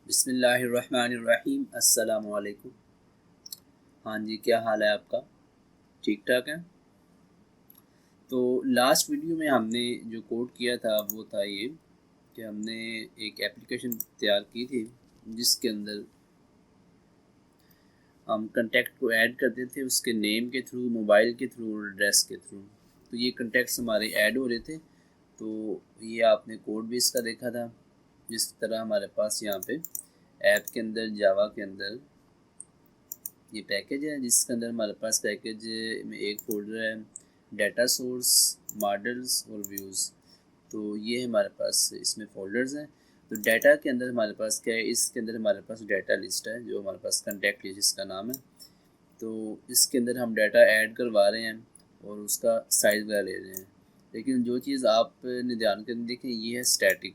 बिस्मिल्लाहिर्रहमानिर्रहीम। अस्सलामु अलैकुम। हाँ जी, क्या हाल है आपका? ठीक ठाक है। तो लास्ट वीडियो में हमने जो कोड किया था वो था ये कि हमने एक एप्लीकेशन तैयार की थी जिसके अंदर हम कंटेक्ट को ऐड करते थे उसके नेम के थ्रू, मोबाइल के थ्रू और एड्रेस के थ्रू। तो ये कंटेक्ट्स हमारे ऐड हो रहे थे। तो ये आपने कोड भी इसका देखा था। जिस तरह हमारे पास यहाँ पे ऐप के अंदर, जावा के अंदर ये पैकेज है जिसके अंदर हमारे पास पैकेज में एक फोल्डर है डाटा सोर्स, मॉडल्स और व्यूज़। तो ये हमारे पास इसमें फोल्डर्स हैं। तो डाटा के अंदर हमारे पास क्या है, इसके अंदर हमारे पास डाटा लिस्ट है जो हमारे पास कंटेक्ट लिस्ट इसका नाम है। तो इसके अंदर हम डाटा ऐड करवा रहे हैं और उसका साइज़ वगैरह ले रहे हैं। लेकिन जो चीज़ आपने ध्यान कर देखें ये है स्टैटिक।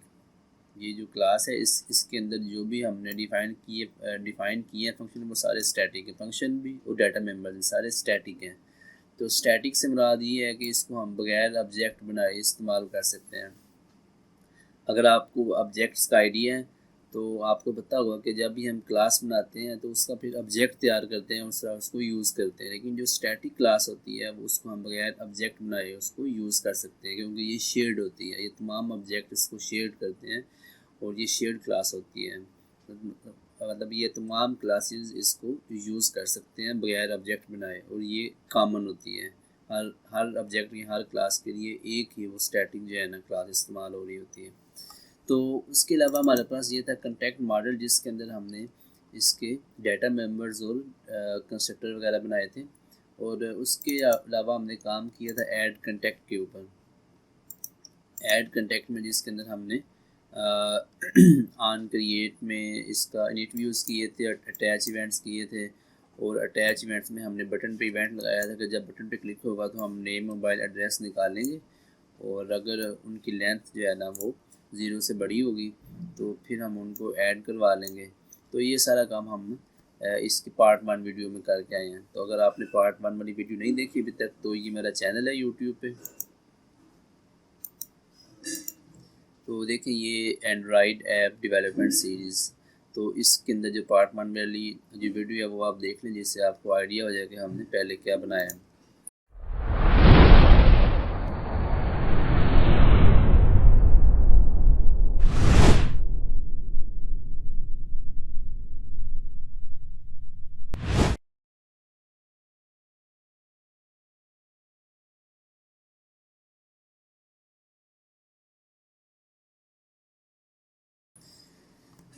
ये जो क्लास है इसके अंदर जो भी हमने डिफ़ाइन किए हैं फंक्शन वो सारे स्टैटिक है। फंक्शन भी और डाटा मेंबर भी सारे स्टैटिक हैं। तो स्टैटिक से मुराद ये है कि इसको हम बगैर ऑब्जेक्ट बनाए इस्तेमाल कर सकते हैं। अगर आपको ऑब्जेक्ट्स का आइडिया है तो आपको पता होगा कि जब भी हम क्लास बनाते हैं तो उसका फिर ऑब्जेक्ट तैयार करते हैं, उसको यूज़ करते हैं। लेकिन जो स्टैटिक क्लास होती है वो उसको हम बगैर ऑब्जेक्ट बनाए उसको यूज़ कर सकते हैं क्योंकि ये शेयर्ड होती है। ये तमाम ऑब्जेक्ट इसको शेयर्ड करते हैं और ये शेयर्ड क्लास होती है। मतलब ये तमाम क्लासेस इसको यूज़ कर सकते हैं बगैर ऑब्जेक्ट बनाए और ये कॉमन होती है। हर हर ऑब्जेक्ट की हर क्लास के लिए एक ही वो स्टैटिक जो है ना क्लास इस्तेमाल हो रही होती है। तो उसके अलावा हमारे पास ये था कंटेक्ट मॉडल जिसके अंदर हमने इसके डाटा मेंबर्स और कंस्ट्रक्टर वगैरह बनाए थे। और उसके अलावा हमने काम किया था ऐड कंटेक्ट के ऊपर। ऐड कंटेक्ट में जिसके अंदर हमने ऑन क्रिएट में इसका इनिट व्यूज़ किए थे, अटैच इवेंट्स किए थे। और अटैच इवेंट्स में हमने बटन पे इवेंट लगाया था कि जब बटन पे क्लिक होगा तो हम नेम, मोबाइल, एड्रेस निकालेंगे और अगर उनकी लेंथ जो है ना वो 0 से बड़ी होगी तो फिर हम उनको ऐड करवा लेंगे। तो ये सारा काम हम इसकी पार्ट 1 वीडियो में करके आए हैं। तो अगर आपने पार्ट 1 वाली वीडियो नहीं देखी अभी तक तो ये मेरा चैनल है यूट्यूब पे। तो देखिए ये एंड्रॉयड ऐप डेवलपमेंट सीरीज़। तो इसके अंदर जो पार्ट 1 वाली जो वीडियो है वो आप देख लें जिससे आपको आइडिया हो जाए कि हमने पहले क्या बनाया है।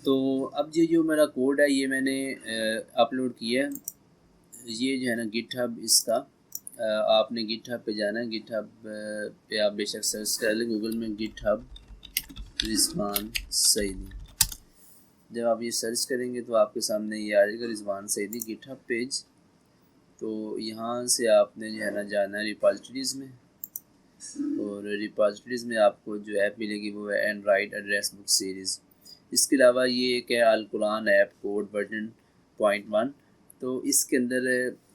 तो अब ये जो मेरा कोड है ये मैंने अपलोड किया है। ये जो है ना गिटहब इसका आपने गिटहब पे जाना है। गिटहब पे आप बेशक सर्च कर लें गूगल में गिटहब रिजवान सईदी। जब आप ये सर्च करेंगे तो आपके सामने ये आ जाएगा रिजवान सईदी गिटहब पेज। तो यहाँ से आपने जो है ना जाना है रिपॉजिटरीज़ में और रिपॉजिटरीज़ में आपको जो ऐप मिलेगी वो है एंड्रॉयड एड्रेस बुक सीरीज़। इसके अलावा ये एक है अल कुरान ऐप कोड वर्जन 0.1। तो इसके अंदर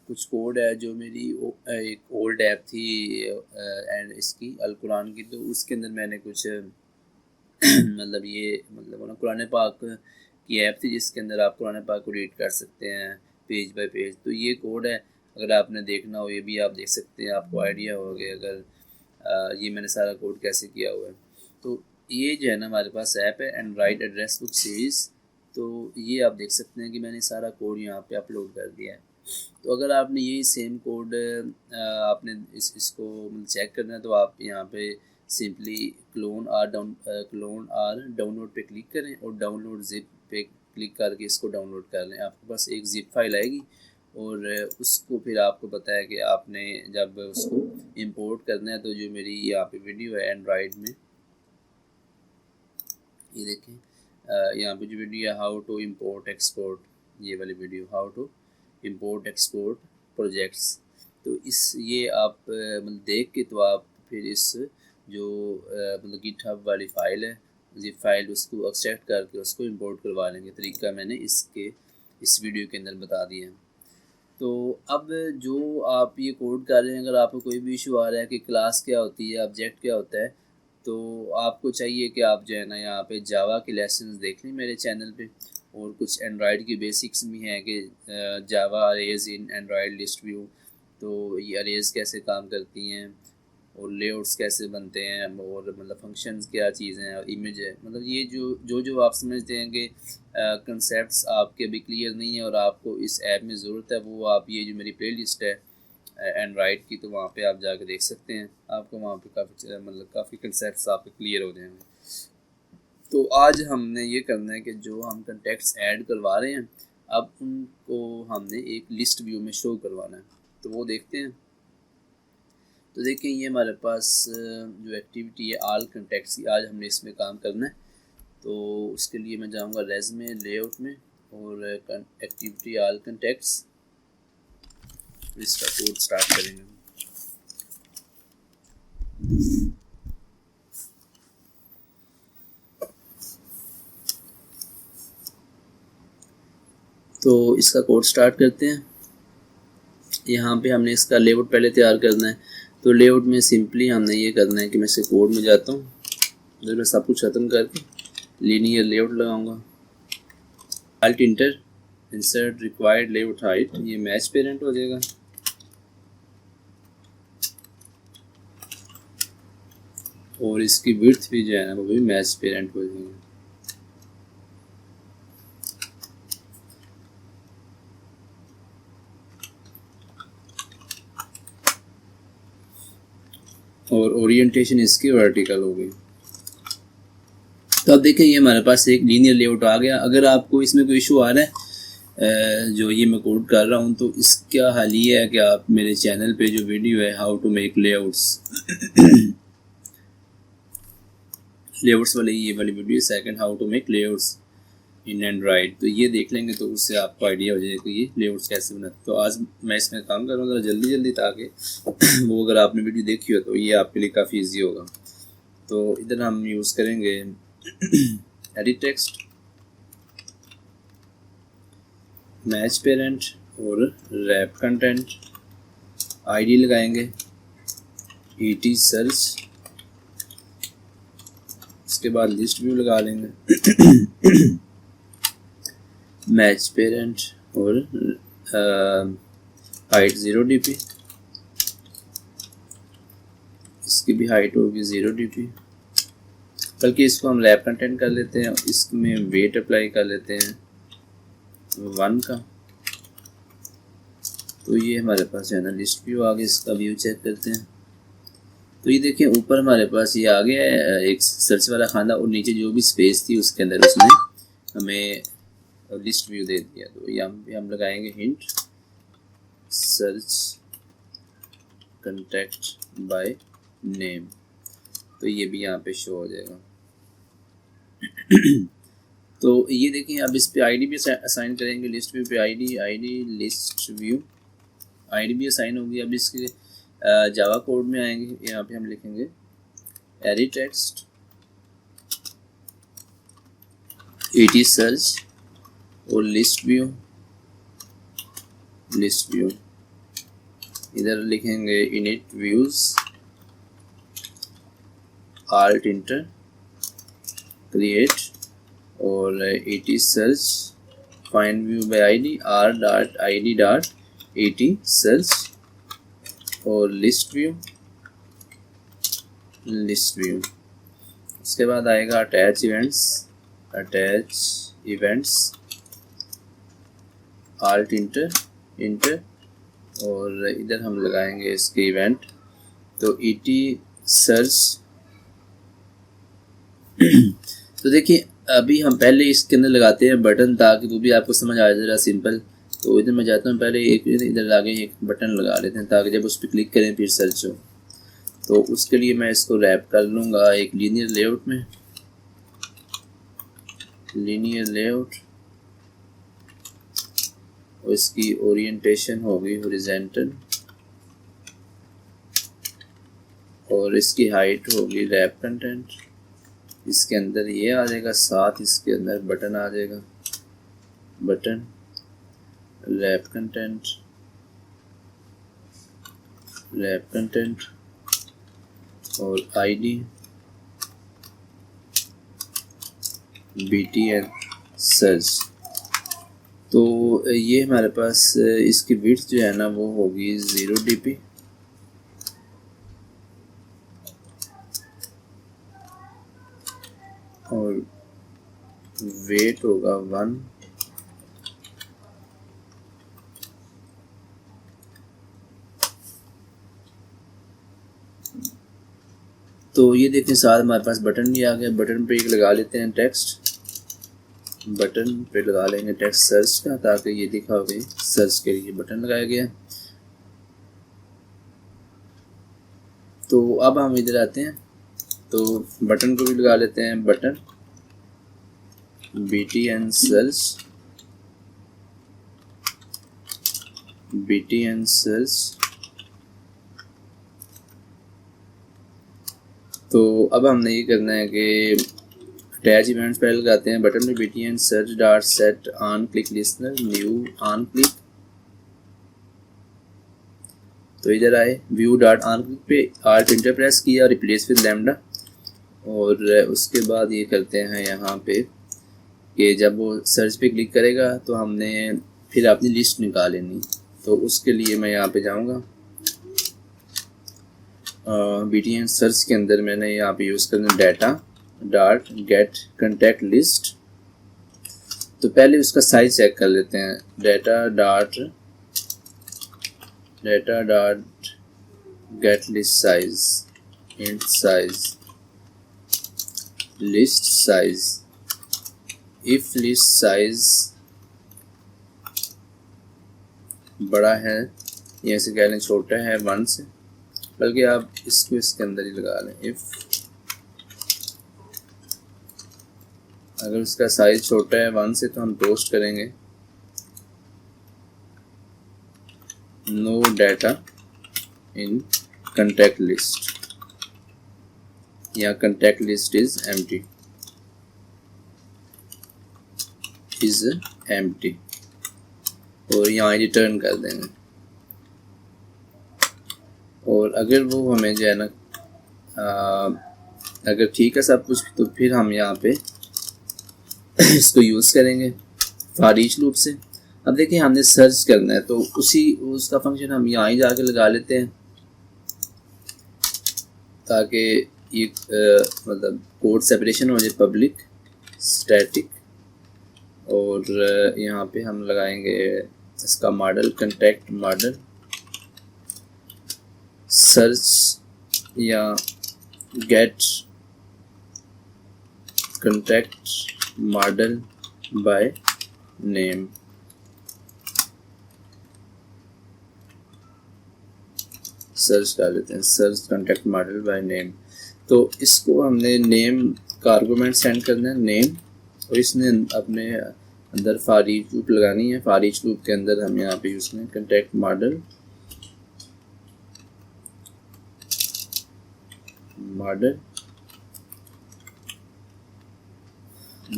कुछ कोड है जो मेरी एक ओल्ड ऐप थी एंड इसकी अल कुरान की। तो उसके अंदर मैंने कुछ मतलब ये मतलब ना कुरान पाक की ऐप थी जिसके अंदर आप कुरान पाक को रीड कर सकते हैं पेज बाय पेज। तो ये कोड है, अगर आपने देखना हो ये भी आप देख सकते हैं, आपको आइडिया होगा अगर ये मैंने सारा कोड कैसे किया हुआ है। तो ये जो है ना हमारे पास ऐप है एंड्रॉयड एड्रेस बुक सीरीज़। तो ये आप देख सकते हैं कि मैंने सारा कोड यहाँ पे अपलोड कर दिया है। तो अगर आपने यही सेम कोड आपने इसको चेक करना है तो आप यहाँ पे सिंपली क्लोन आर डाउनलोड पे क्लिक करें और डाउनलोड जिप पे क्लिक करके इसको डाउनलोड कर लें। आपके पास एक जिप फाइल आएगी और उसको फिर आपको पता है कि आपने जब उसको इंपोर्ट करना है तो जो मेरी यहाँ पे वीडियो है एंड्रॉयड में ये देखें यहाँ पे जो वीडियो है हाउ टू इम्पोर्ट एक्सपोर्ट, ये वाली video how to import export projects. तो इस ये आप मतलब देख के तो आप फिर इस जो मतलब गिटहब वाली फ़ाइल है जिप फाइल उसको एक्सट्रैक्ट करके उसको इंपोर्ट करवा लेंगे। तरीका मैंने इस वीडियो के अंदर बता दिया है। तो अब जो आप ये कोड कर रहे हैं अगर आपको कोई भी इशू आ रहा है कि क्लास क्या होती है, ऑब्जेक्ट क्या होता है, तो आपको चाहिए कि आप जो है ना यहाँ पे जावा के लेसन देख लें मेरे चैनल पे, और कुछ एंड्रॉयड की बेसिक्स भी हैं कि जावा अरेज इन एंड्रॉयड लिस्ट व्यू, तो ये अरेज कैसे काम करती हैं और लेआउट्स कैसे बनते हैं, और मतलब फंक्शंस क्या चीज़ें हैं, और इमेज है, मतलब ये जो आप समझते हैं कि कंसेप्ट्स आपके अभी क्लियर नहीं है और आपको इस ऐप में ज़रूरत है, वो आप ये जो मेरी प्ले लिस्ट है एंड्रॉयड की, तो वहाँ पे आप जाकर देख सकते हैं, आपको वहाँ पे काफ़ी कंसेप्ट्स आपके क्लियर हो जाएंगे। तो आज हमने ये करना है कि जो हम कंटेक्ट्स ऐड करवा रहे हैं, अब उनको हमने एक लिस्ट व्यू में शो करवाना है, तो वो देखते हैं। तो देखिए ये हमारे पास जो एक्टिविटी है ऑल कंटेक्ट्स की, आज हमने इसमें काम करना है। तो उसके लिए मैं जाऊंगा रेज़्यूमे लेआउट में और एक्टिविटी ऑल कंटेक्ट्स, इसका कोड स्टार्ट करेंगे। तो इसका कोड स्टार्ट करते हैं। यहाँ पे हमने इसका लेआउट पहले तैयार करना है, तो लेआउट में सिंपली हमने ये करना है कि मैं इसे कोड में जाता हूँ, जब मैं सब कुछ ख़त्म करके लीनियर लेआउट लगाऊंगा, alt enter, insert required layout height, ये मैच पेरेंट हो जाएगा, और इसकी विड्थ भी जो है ना वो भी मैच पेरेंट हो जाएगी। और ओरिएंटेशन इसकी वर्टिकल हो गई। तो अब देखिए ये हमारे पास एक लीनियर लेआउट आ गया। अगर आपको इसमें कोई इशू आ रहा है जो ये मैं कोड कर रहा हूँ, तो इसका हल ये है कि आप मेरे चैनल पे जो वीडियो है how to make layouts layouts वाली ये वाली video second, how to make layouts in Android, तो ये देख लेंगे तो उससे आपको आइडिया हो जाएगा कि ये लेआउट्स कैसे बनाते। तो आज मैं इसमें काम करूँगा जल्दी ताकि वो अगर आपने वीडियो देखी हो तो ये आपके लिए काफ़ी ईजी होगा। तो इधर हम यूज़ करेंगे एडिट टेक्स्ट, मैच पेरेंट और रैप कंटेंट, आईडी लगाएंगे ईटी सर्च, उसके बाद लिस्ट व्यू लगा लेंगे मैच पेरेंट और हाइट 0 dp, इसकी भी हाइट होगी 0 dp, बल्कि इसको हम रैप कंटेंट कर लेते हैं, इसमें वेट अप्लाई कर लेते हैं 1 का। तो ये हमारे पास है ना लिस्ट व्यू आ गया, इसका व्यू चेक करते हैं। तो ये देखिए ऊपर हमारे पास ये आ गया है एक सर्च वाला खाना, और नीचे जो भी स्पेस थी उसके अंदर उसने हमें लिस्ट व्यू दे दिया। तो यहाँ पे हम लगाएंगे hint search contact by name, तो ये भी यहाँ पे शो हो जाएगा। तो ये देखिए अब इस पे आईडी भी असाइन करेंगे, लिस्ट व्यू पे आईडी लिस्ट व्यू आईडी भी असाइन होगी। अब इसके जावा कोड में आएंगे, यहाँ पे हम लिखेंगे एडिट टेक्स्ट ईटी सर्च और लिस्ट व्यू इधर लिखेंगे init views alt enter create और ET search find view by ID r.id.ईटी सर्च और लिस्ट व्यू। उसके बाद आएगा अटैच इवेंट्स आल्ट इंटर और इधर हम लगाएंगे इसके इवेंट, तो ईटी सर्च। तो देखिए अभी हम पहले इसके अंदर लगाते हैं बटन, ताकि वो भी आपको समझ आ जाए ज़रा सिंपल। तो इधर मैं जाता हूँ, पहले एक इधर आगे एक बटन लगा लेते हैं ताकि जब उस पर क्लिक करें फिर सर्च हो। तो उसके लिए मैं इसको रैप कर लूँगा एक लीनियर लेआउट में, और इसकी ओरिएंटेशन होगी हॉरिजॉन्टल और इसकी हाइट होगी रैप कंटेंट। इसके अंदर ये आ जाएगा, साथ इसके अंदर बटन आ जाएगा, बटन रैप कंटेंट और आईडी BTN सर्च। तो ये हमारे पास इसकी विड्थ जो है ना वो होगी 0 dp और वेट होगा 1। तो ये देखें साथ हमारे पास बटन भी आ गया। बटन पे एक लगा लेते हैं टेक्स्ट, बटन पे लगा लेंगे टेक्स्ट सर्च का, ताकि ये दिखा हो गई सर्च के लिए बटन लगाया गया। तो अब हम इधर आते हैं, तो बटन को भी लगा लेते हैं, button BTN search, BTN search. तो अब हमने ये करना है कि अटैच इवेंट्स पहले लगाते हैं, बटन में BTN search dot set on click listener new on click. तो इधर आए व्यू डॉट ऑन क्लिक पे आल्ट इंटर प्रेस किया और रिप्लेस विद लैम्डा, और उसके बाद ये करते हैं यहाँ पे कि जब वो सर्च पे क्लिक करेगा तो हमने फिर अपनी लिस्ट निकाल लेनी। तो उसके लिए मैं यहाँ पे जाऊँगा, BTN सर्च के अंदर मैंने यहाँ पे यूज़ करना data dot get contact list. तो पहले उसका साइज चेक कर लेते हैं, data dot get list size int size list size. If list size बड़ा है या से कह लें छोटा है 1 से, बल्कि आप इसको इसके अंदर ही लगा लें। इफ अगर उसका साइज छोटा है 1 से तो हम पोस्ट करेंगे no data in contact list या कंटेक्ट लिस्ट इज एम्प्टी और यहाँ रिटर्न कर देंगे। और अगर वो हमें जो है ना अगर ठीक है सब कुछ, तो फिर हम यहाँ पे इसको यूज़ करेंगे फॉर ईच लूप से। अब देखिए हमने सर्च करना है, तो उसका फंक्शन हम यहाँ ही जाके लगा लेते हैं, ताकि ये मतलब कोड सेपरेशन हो जाए पब्लिक स्टैटिक। और यहाँ पे हम लगाएंगे इसका मॉडल कंटेक्ट मॉडल सर्च या get contact model by name. Search कर लेते हैं search contact model by name. तो इसको हमने नेम का आर्गुमेंट सेंड करना है नेम, और इसने अपने अंदर फॉर ईच लूप लगानी है। फॉर ईच लूप के अंदर हम यहाँ पे यूज़ करें कंटेक्ट मॉडल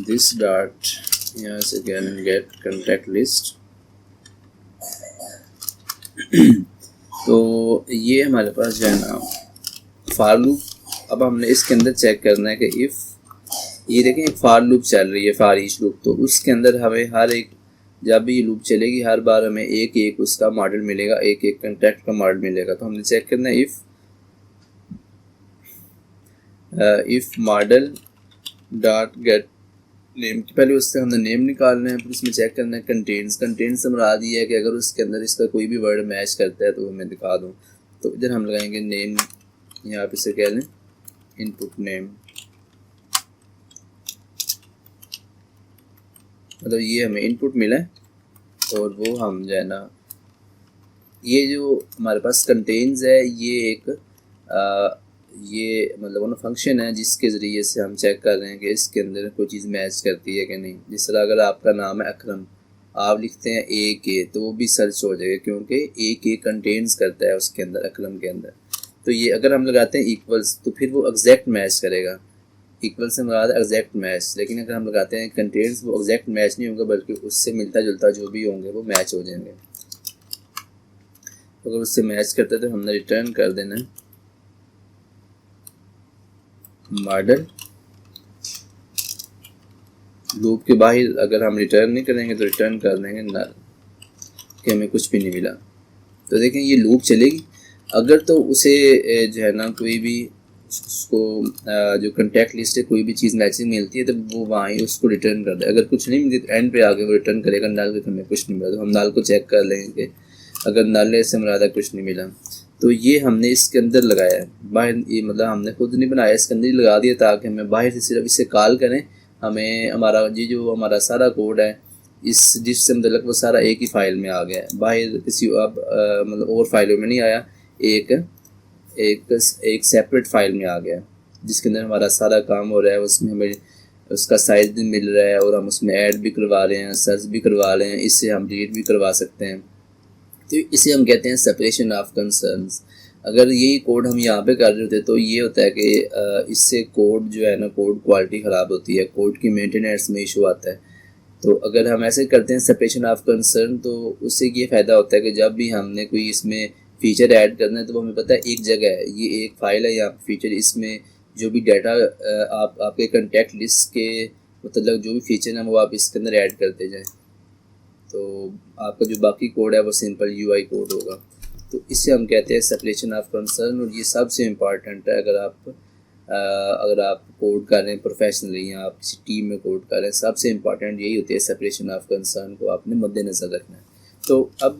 दिस डॉट यहाँ से गेट कंटेक्ट लिस्ट। तो ये हमारे पास जो है ना फॉर लूप। अब हमने इसके अंदर चेक करना है कि इफ़ ये देखें एक फॉर लूप चल रही है फॉर ईच लूप, तो उसके अंदर हमें हर एक जब भी ये लूप चलेगी हर बार हमें एक एक उसका मॉडल मिलेगा, एक एक कंटेक्ट का मॉडल मिलेगा। तो हमने चेक करना है if model dot gate name, पहले उससे हमने नेम निकालना है, फिर उसमें चेक करना है कंटेंट्स से मुराद ये है कि अगर उसके अंदर इसका कोई भी वर्ड मैच करता है तो हमें दिखा दूँ। तो इधर हम लगाएंगे नेम, यहाँ पे से कह लें इनपुट नेम, मतलब ये हमें इनपुट मिला है। और वो हम जो है ना ये जो हमारे पास कंटेन्स है ये एक ये मतलब वो फंक्शन है जिसके ज़रिए से हम चेक कर रहे हैं कि इसके अंदर कोई चीज़ मैच करती है कि नहीं। जिस तरह अगर आपका नाम है अकरम, आप लिखते हैं AK, तो वो भी सर्च हो जाएगा क्योंकि AK कंटेन्स करता है उसके अंदर अकरम के अंदर। तो ये अगर हम लगाते हैं इक्वल्स तो फिर वो एग्जैक्ट मैच करेगा, इक्वल से मुराद एग्जैक्ट मैच। लेकिन अगर हम लगाते हैं कंटेन्स वो एग्जैक्ट मैच नहीं होगा, बल्कि उससे मिलता जुलता जो भी होंगे वो मैच हो जाएंगे। अगर उससे मैच करता है तो हमने रिटर्न कर देना है मॉडल लूप के बाहर अगर हम रिटर्न नहीं करेंगे तो रिटर्न कर देंगे नल कि हमें कुछ भी नहीं मिला। तो देखें ये लूप चलेगी। अगर तो उसे जो है ना कोई भी उसको जो कॉन्टैक्ट लिस्ट है कोई भी चीज़ मैचिंग मिलती है तो वो वहाँ ही उसको रिटर्न कर दे। अगर कुछ नहीं मिलती तो एंड पे आके वो रिटर्न करेगा नल तो हमें कुछ नहीं मिला। तो हम नल को चेक कर लेंगे, अगर नल से मुरादा कुछ नहीं मिला तो ये हमने इसके अंदर लगाया है। बाहर ये मतलब हमने खुद नहीं बनाया, इसके अंदर ही लगा दिया ताकि हमें बाहर से सिर्फ इसे कॉल करें, हमें हमारा ये जो हमारा सारा कोड है इस जिससे मतलब वो सारा एक ही फाइल में आ गया है, बाहर किसी अब मतलब और फाइलों में नहीं आया, एक एक एक सेपरेट फाइल में आ गया जिसके अंदर हमारा सारा काम हो रहा है। उसमें हमें उसका साइज भी मिल रहा है और हम उसमें ऐड भी करवा रहे हैं, सर्च भी करवा रहे हैं, इससे हम डिलीट भी करवा सकते हैं। तो इसे हम कहते हैं सेपरेशन ऑफ कंसर्न्स। अगर यही कोड हम यहाँ पे कर रहे होते तो ये होता है कि इससे कोड जो है ना कोड क्वालिटी ख़राब होती है, कोड की मेंटेनेंस में इशू आता है। तो अगर हम ऐसे करते हैं सेपरेशन ऑफ कंसर्न तो उससे ये फ़ायदा होता है कि जब भी हमने कोई इसमें फ़ीचर ऐड करना है तो हमें पता है एक जगह है, ये एक फ़ाइल है यहाँ पे फ़ीचर, इसमें जो भी डाटा आपके कॉन्टैक्ट लिस्ट के मतलब जो भी फ़ीचर है वो आप इसके अंदर ऐड करते जाएँ। तो आपका जो बाकी कोड है वो सिंपल UI कोड होगा। तो इससे हम कहते हैं सेपरेशन ऑफ कंसर्न। और ये सबसे इम्पॉर्टेंट है अगर आप कोड कर रहे हैं प्रोफेशनली या आप किसी टीम में कोड कर रहे हैं, सबसे इम्पॉर्टेंट यही होती है सेपरेशन ऑफ कंसर्न को आपने मद्देनज़र रखना है। तो अब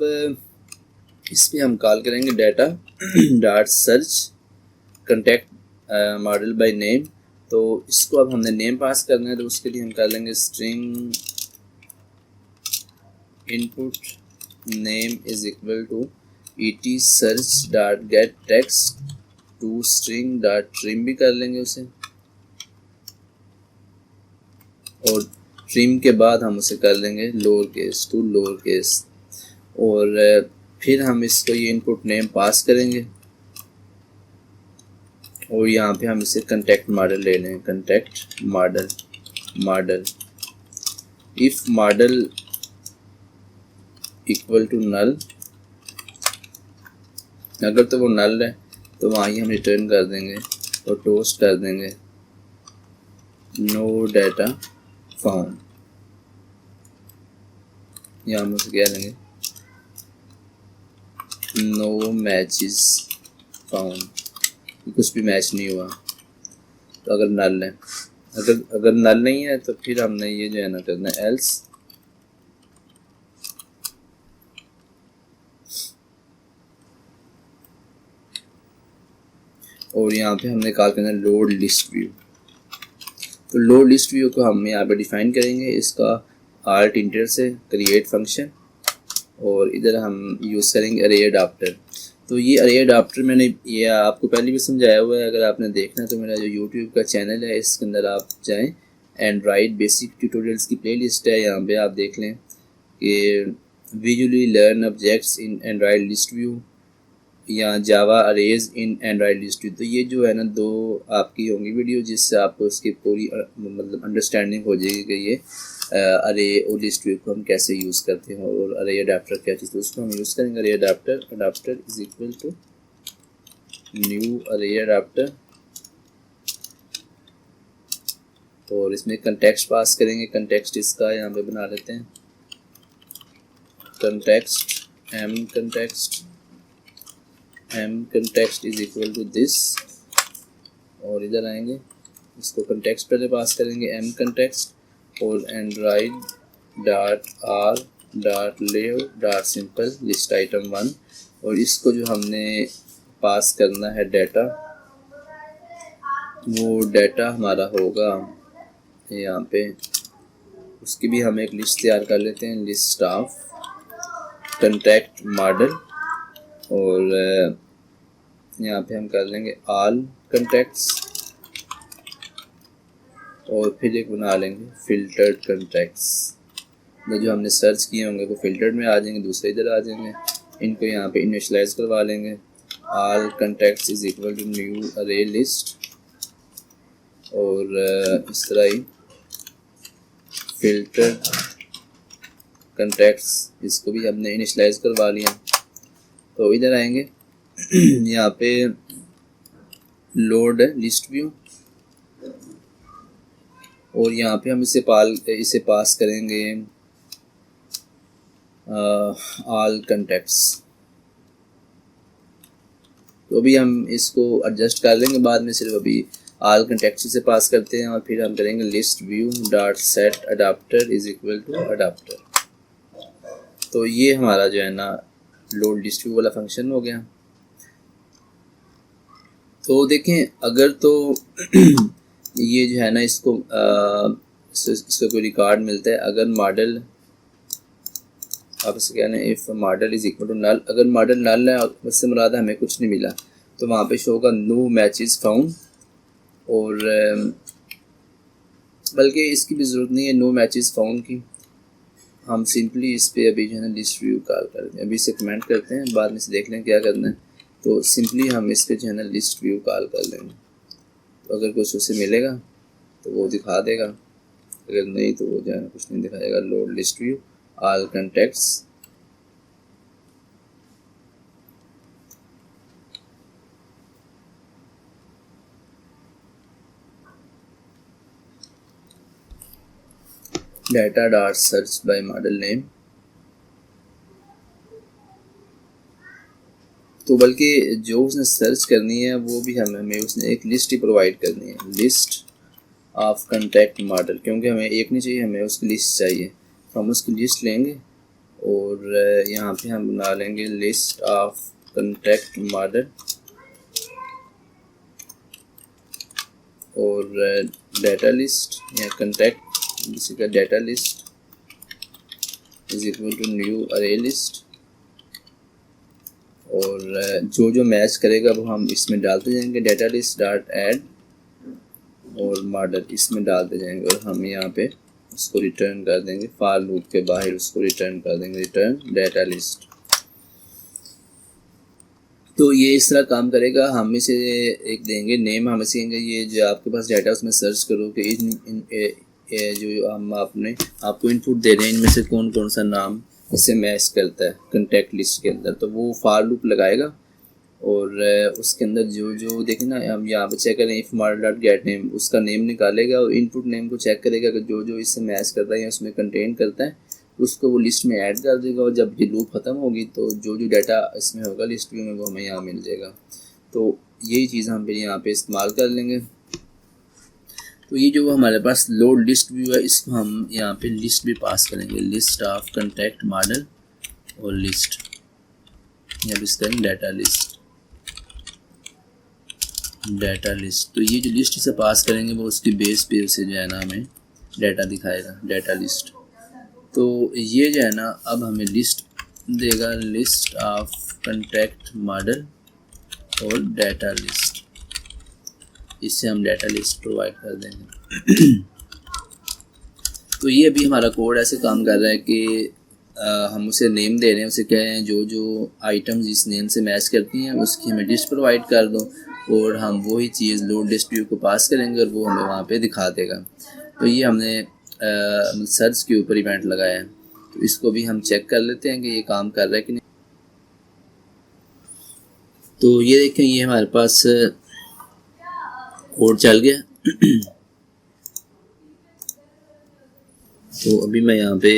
इस पर हम कॉल करेंगे data dot search contact model by name. तो इसको अब हमने नेम पास करना है तो उसके लिए हम कर लेंगे string input name is equal to et search dot get text to string dot trim भी कर लेंगे उसे, और ट्रिम के बाद हम उसे कर लेंगे lower case to lower case. और फिर हम इसको ये इनपुट नेम पास करेंगे और यहाँ पे हम इसे कॉन्टैक्ट मॉडल ले लें, contact model if model equal to null, अगर तो वो नल है तो वहाँ ही हम रिटर्न कर देंगे और टोस्ट कर देंगे नो डाटा फाउंड, यहाँ हम उसे कह देंगे नो मैचेस फाउंड, कुछ भी मैच नहीं हुआ। तो अगर नल है, अगर नल नहीं है तो फिर हमने ये जो है ना करना है एल्स, और यहाँ पे हमने कॉल करना है लोड लिस्ट व्यू। तो लोड लिस्ट व्यू को हम यहाँ पे डिफाइन करेंगे, इसका आर्ट इंटर से क्रिएट फंक्शन, और इधर हम यूज़ करेंगे अरे अडाप्टर। तो ये अरे अडाप्टर मैंने ये आपको पहले भी समझाया हुआ है, अगर आपने देखना तो मेरा जो यूट्यूब का चैनल है इसके अंदर आप जाएँ, एंड्रॉइड बेसिक ट्यूटोरियल्स की प्लेलिस्ट है, यहाँ पे आप देख लें कि visually learn objects in Android list view या जावा अरेज इन एंड्रॉइड लिस्ट व्यू। तो ये जो है ना दो आपकी होंगी वीडियो जिससे आपको उसकी पूरी मतलब अंडरस्टैंडिंग हो जाएगी कि ये अरे और लिस्ट व्यू को हम कैसे यूज़ करते हैं और अरे अडाप्टर क्या चीज़, तो उसको हम यूज़ करेंगे array adapter is equal to new array adapter, और इसमें कंटेक्स्ट पास करेंगे। कंटेक्स्ट इसका यहाँ पे बना लेते हैं context M context is equal to this, और इधर आएंगे इसको कंटेक्स्ट पहले पास करेंगे एम कंटेक्स्ट, और Android dot R dot layout dot simple list item 1, और इसको जो हमने पास करना है डाटा, वो डाटा हमारा होगा यहाँ पे, उसकी भी हम एक लिस्ट तैयार कर लेते हैं, लिस्ट ऑफ कॉन्टैक्ट मॉडल, और यहाँ पे हम कर लेंगे ऑल कॉन्टैक्ट्स, और फिर एक बना लेंगे फिल्टर्ड कॉन्टैक्ट्स। तो जो हमने सर्च किए होंगे वो फिल्टर्ड में आ जाएंगे, दूसरे इधर आ जाएंगे, इनको यहाँ पे इनिशियलाइज करवा लेंगे all contacts is equal to new array list, और इस तरह ही फिल्टर्ड कॉन्टैक्ट्स इसको भी हमने इनिशियलाइज करवा लिया। तो इधर आएंगे यहाँ पे लोड लिस्ट व्यू, और यहाँ पे हम इसे पास करेंगे ऑल कंटेक्ट्स। तो अभी हम इसको एडजस्ट कर लेंगे बाद में, सिर्फ अभी ऑल कंटेक्ट्स से पास करते हैं और फिर हम करेंगे list view dot set adapter is equal to adapter. तो ये हमारा जो है ना लोड लिस्ट व्यू वाला फंक्शन हो गया। तो देखें अगर तो ये जो है ना इसको कोई रिकॉर्ड मिलता है, अगर मॉडल आप इसे कहना है if model is equal to null, अगर मॉडल नल है उससे मुराद हमें कुछ नहीं मिला तो वहाँ पे शो होगा नो मैचेस फाउंड। और बल्कि इसकी भी ज़रूरत नहीं है नो मैचेस फाउंड की, हम सिंपली इस पे अभी जो है ना लिस्ट व्यू कॉल करते हैं। अभी इसे कमेंट करते हैं, बाद में से देख लें क्या करना है। तो सिंपली हम इस पे जो है ना लिस्ट व्यू कॉल कर लेंगे। तो अगर कुछ उसे मिलेगा तो वो दिखा देगा, अगर नहीं तो वो जो है ना कुछ नहीं दिखाएगा। Load list view all contacts, data dot search by model name. तो बल्कि जो उसने सर्च करनी है वो भी हमें उसने एक लिस्ट ही प्रोवाइड करनी है, लिस्ट ऑफ कंटेक्ट मॉडल, क्योंकि हमें एक नहीं चाहिए, हमें उसकी लिस्ट चाहिए। तो हम उसकी लिस्ट लेंगे और यहाँ पे हम बना लेंगे लिस्ट ऑफ कंटेक्ट मॉडल और डाटा लिस्ट या कंटेक्ट इसी का data list is equal to new array list. और जो मैच करेगा वो हम इसमें डालते जाएंगे, डाटा लिस्ट डॉट ऐड और मॉडल इसमें डालते जाएंगे और हम यहाँ पे उसको रिटर्न कर देंगे, फॉर लूप के बाहर उसको रिटर्न कर देंगे, रिटर्न डाटा लिस्ट। तो ये इस तरह काम करेगा। हम इसे एक देंगे नेम, हम इसे कहेंगे ये जो आपके पास डाटा उसमें सर्च करो कि जो हम आपको इनपुट दे रहे हैं इनमें से कौन कौन सा नाम इससे मैच करता है कंटेक्ट लिस्ट के अंदर। तो वो फॉर लूप लगाएगा और उसके अंदर जो देखें ना, हम यहाँ पे चेक करें if model dot gate name, उसका नेम निकालेगा और इनपुट नेम को चेक करेगा कि जो इससे मैच करता है या उसमें कंटेन करता है उसको वो लिस्ट में ऐड कर देगा। और जब ये लूप ख़त्म होगी तो जो डाटा इसमें होगा लिस्ट व्यू में वो हमें यहाँ मिल जाएगा। तो यही चीज़ हम फिर यहाँ पे इस्तेमाल कर लेंगे। तो ये जो हमारे पास लोड लिस्ट व्यू है इसको हम यहाँ पे लिस्ट भी पास करेंगे, लिस्ट ऑफ कंटेक्ट मॉडल और लिस्ट, या भी इसका डाटा लिस्ट, डाटा लिस्ट। तो ये जो लिस्ट से पास करेंगे वो उसकी बेस पे उसे जो है ना हमें डाटा दिखाएगा, डाटा लिस्ट। तो ये जो है ना अब हमें लिस्ट देगा, लिस्ट ऑफ कंटेक्ट मॉडल और डाटा लिस्ट, इससे हम डाटा लिस्ट प्रोवाइड कर देंगे। तो ये अभी हमारा कोड ऐसे काम कर रहा है कि हम उसे नेम दे रहे हैं, उसे कह रहे हैं जो आइटम्स इस नेम से मैच करती हैं उसकी हमें लिस्ट प्रोवाइड कर दो और हम वही चीज़ लोड लिस्ट व्यू को पास करेंगे और वो हमें वहाँ पे दिखा देगा। तो ये हमने सर्च के ऊपर इवेंट लगाया है, तो इसको भी हम चेक कर लेते हैं कि ये काम कर रहा है कि नहीं। तो ये देखें ये हमारे पास कोड चल गया। तो अभी मैं यहाँ पे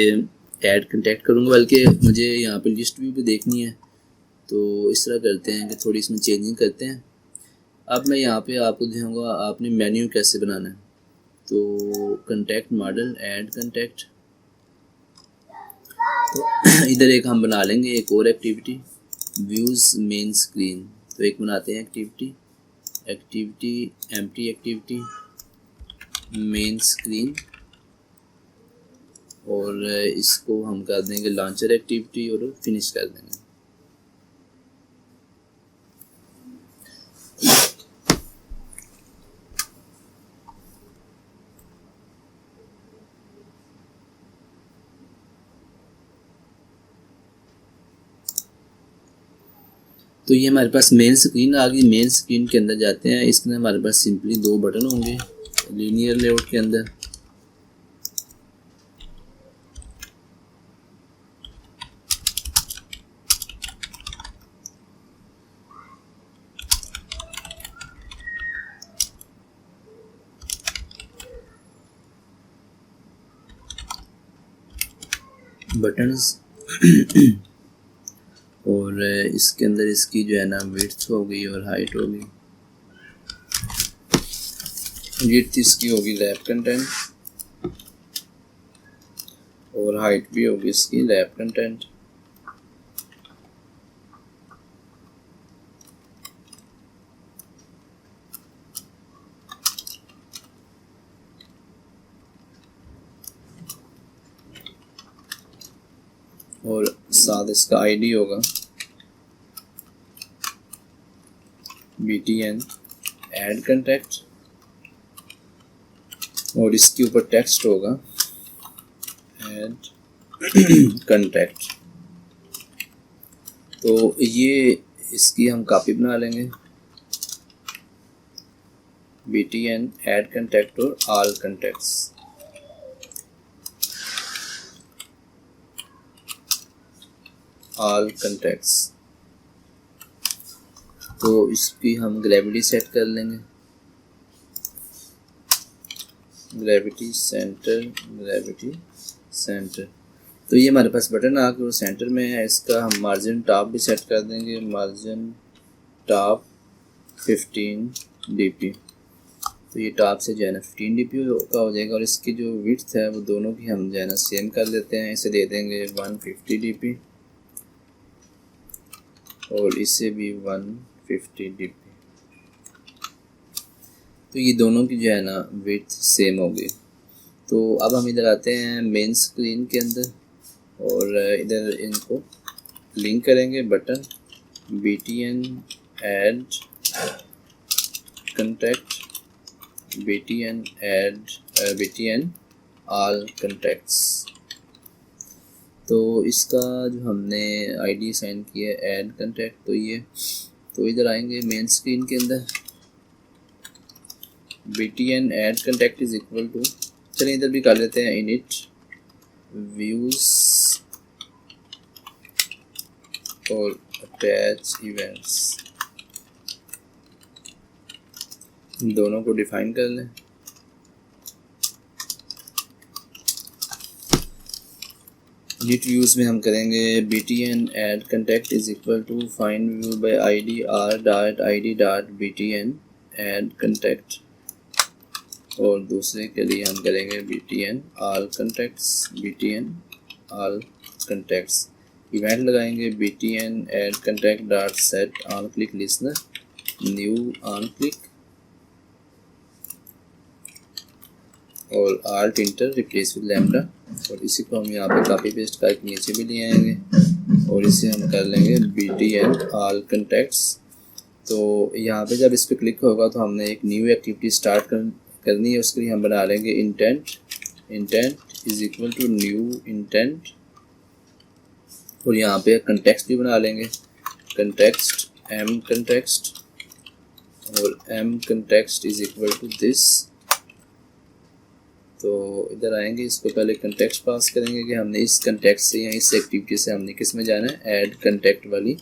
ऐड कंटेक्ट करूँगा, बल्कि मुझे यहाँ पे लिस्ट व्यू भी देखनी है। तो इस तरह करते हैं कि थोड़ी इसमें चेंजिंग करते हैं। अब मैं यहाँ पे आपको दिखाऊंगा आपने मेन्यू कैसे बनाना है। तो कंटेक्ट मॉडल ऐड कंटेक्ट, तो इधर एक हम बना लेंगे एक और एक्टिविटी, व्यूज़ मेन स्क्रीन। तो एक बनाते हैं activity empty activity main screen और इसको हम कर देंगे लॉन्चर एक्टिविटी और फिनिश कर देंगे। तो ये हमारे पास मेन स्क्रीन आ गई। मेन स्क्रीन के अंदर जाते हैं, इसके अंदर हमारे पास सिंपली दो बटन होंगे लीनियर लेआउट के अंदर। बटन्स और इसके अंदर इसकी जो है ना विड्थ हो गई और हाइट हो गई। विड्थ इसकी होगी लैब कंटेंट और हाइट भी होगी इसकी लैब कंटेंट। और साथ इसका आईडी होगा BTN ऐड कंटेक्ट और इसके ऊपर टेक्स्ट होगा ऐड कंटेक्ट। तो ये इसकी हम कॉपी बना लेंगे BTN ऐड कंटेक्ट और ऑल कंटेक्ट्स। ऑल कंटेक्ट्स तो इसकी हम ग्रेविटी सेट कर लेंगे, ग्रेविटी सेंटर। तो ये हमारे पास बटन आकर सेंटर में है। इसका हम मार्जिन टॉप भी सेट कर देंगे, मार्जिन टॉप 15 dp। तो ये टॉप से जो है ना 15 dp का हो जाएगा। और इसकी जो विड्थ है वो दोनों की हम जो है ना सेम कर लेते हैं। इसे दे देंगे 150 dp और इसे भी 150 dp। तो ये दोनों की जो है ना विड्थ सेम होगी। तो अब हम इधर आते हैं मेन स्क्रीन के अंदर और इधर इनको लिंक करेंगे button BTN add contact, BTN all contacts. तो इसका जो हमने आईडी साइन किया है ऐड कंटेक्ट, तो इधर आएंगे मेन स्क्रीन के अंदर BTN add contact is equal to, चलिए इधर भी कर लेते हैं इनिट व्यूज और अटैच इवेंट्स, दोनों को डिफाइन कर लें। इनिट व्यूज में हम करेंगे BTN add contact is equal to find view by ID r.id.btn add contact और दूसरे के लिए हम करेंगे BTN ऑल कंटेक्ट्स। इवेंट लगाएंगे BTN add contact dot set on click listener new on click और alt enter replace with lambda. और इसी को हम यहाँ पे कॉपी पेस्ट करके नीचे भी ले आएंगे और इसे हम कर लेंगे BTN ऑल कंटेक्ट्स। तो यहाँ पे जब इस पर क्लिक होगा तो हमने एक न्यू एक्टिविटी स्टार्ट करनी है। उसके लिए हम बना लेंगे intent is equal to new intent और यहाँ पे कंटेक्स्ट भी बना लेंगे कंटेक्स्ट M कंटेक्स्ट और M context is equal to this. तो इधर आएंगे, इसको पहले कंटेक्स्ट पास करेंगे कि हमने इस कंटेक्स्ट से या इस एक्टिविटी से हमने किस में जाना है, ऐड कंटेक्ट वाली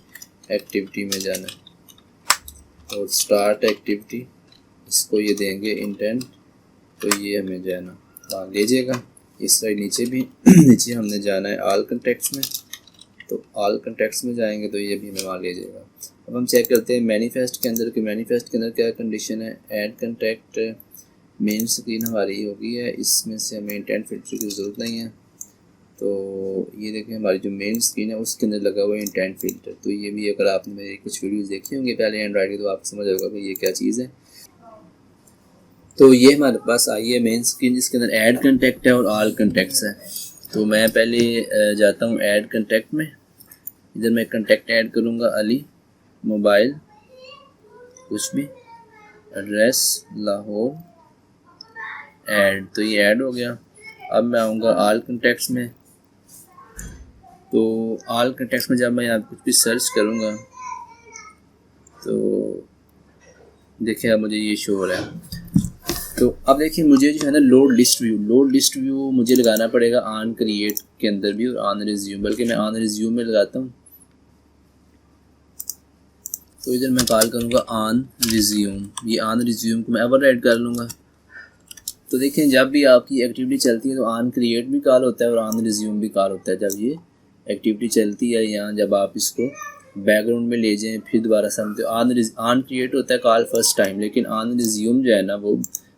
एक्टिविटी में जाना है। और स्टार्ट एक्टिविटी इसको ये देंगे इंटेंट, तो ये हमें जाना वहाँ ले जाएगा। इस साइड नीचे भी नीचे हमने जाना है ऑल कंटेक्ट्स में, तो ऑल कंटेक्ट्स में जाएंगे तो ये भी हमें वहाँ ले जाएगा। अब हम चेक करते हैं मैनिफेस्ट के अंदर कि मैनिफेस्ट के अंदर क्या कंडीशन है। ऐड कंटेक्ट मेन स्क्रीन हमारी हो गई है, इसमें से हमें इंटेंट फिल्टर की ज़रूरत नहीं है। तो ये देखें हमारी जो मेन स्क्रीन है उसके अंदर लगा हुआ है इंटेंट फिल्टर। तो ये भी अगर आपने मेरी कुछ वीडियोस देखी होंगी पहले एंड्रॉइड की तो आपको समझ होगा कि ये क्या चीज़ है। तो ये हमारे पास आई है मेन स्क्रीन जिसके अंदर ऐड कंटेक्ट है और ऑल कंटेक्ट्स है। तो मैं पहले जाता हूँ ऐड कंटेक्ट में। इधर मैं कंटेक्ट ऐड करूँगा अली मोबाइल कुछ भी, एड्रेस लाहौर, ऐड। तो ये ऐड हो गया। अब मैं आऊँगा ऑल कंटेक्ट्स में। तो ऑल कंटेक्ट्स में जब मैं यहाँ कुछ भी सर्च करूँगा तो देखिए अब मुझे ये शो हो रहा है। तो अब देखिए मुझे जो है ना लोड लिस्ट व्यू मुझे लगाना पड़ेगा ऑन क्रिएट के अंदर भी और ऑन रिज्यूम, बल्कि मैं ऑन रिज्यूम में लगाता हूँ। तो इधर मैं कॉल करूँगा ऑन रिज्यूम। ये ऑन रिज्यूम को मैं ओवरराइड कर लूँगा तो देखें जब भी आपकी एक्टिविटी चलती है तो ऑन क्रिएट भी कॉल होता है और ऑन रिज्यूम भी कॉल होता है। जब ये एक्टिविटी चलती है यहाँ जब आप इसको बैकग्राउंड में ले जाएं फिर दोबारा समझते ऑन क्रिएट होता है कॉल फर्स्ट टाइम, लेकिन ऑन रिज्यूम जो है ना वो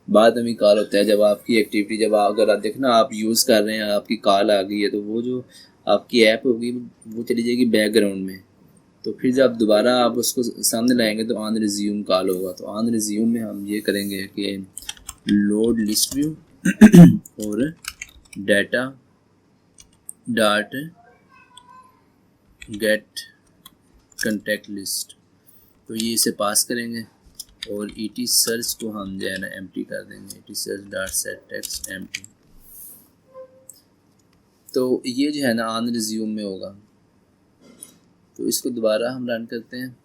बाद में भी कॉल होता है। जब आपकी एक्टिविटी जब अगर आप देखना आप यूज़ कर रहे हैं आपकी कॉल आ गई है तो वो जो आपकी ऐप होगी वो चली जाएगी बैकग्राउंड में, तो फिर जब दोबारा आप उसको सामने लाएंगे तो ऑन रिज्यूम कॉल होगा। तो ऑन रिज्यूम में हम ये करेंगे कि लोड लिस्ट व्यू और data dot get contact list, तो ये इसे पास करेंगे और ईटी सर्च को हम जो है ना एम्प्टी कर देंगे, ET search dot set text empty. तो ये जो है ना ऑन रिज्यूम में होगा। तो इसको दोबारा हम रन करते हैं।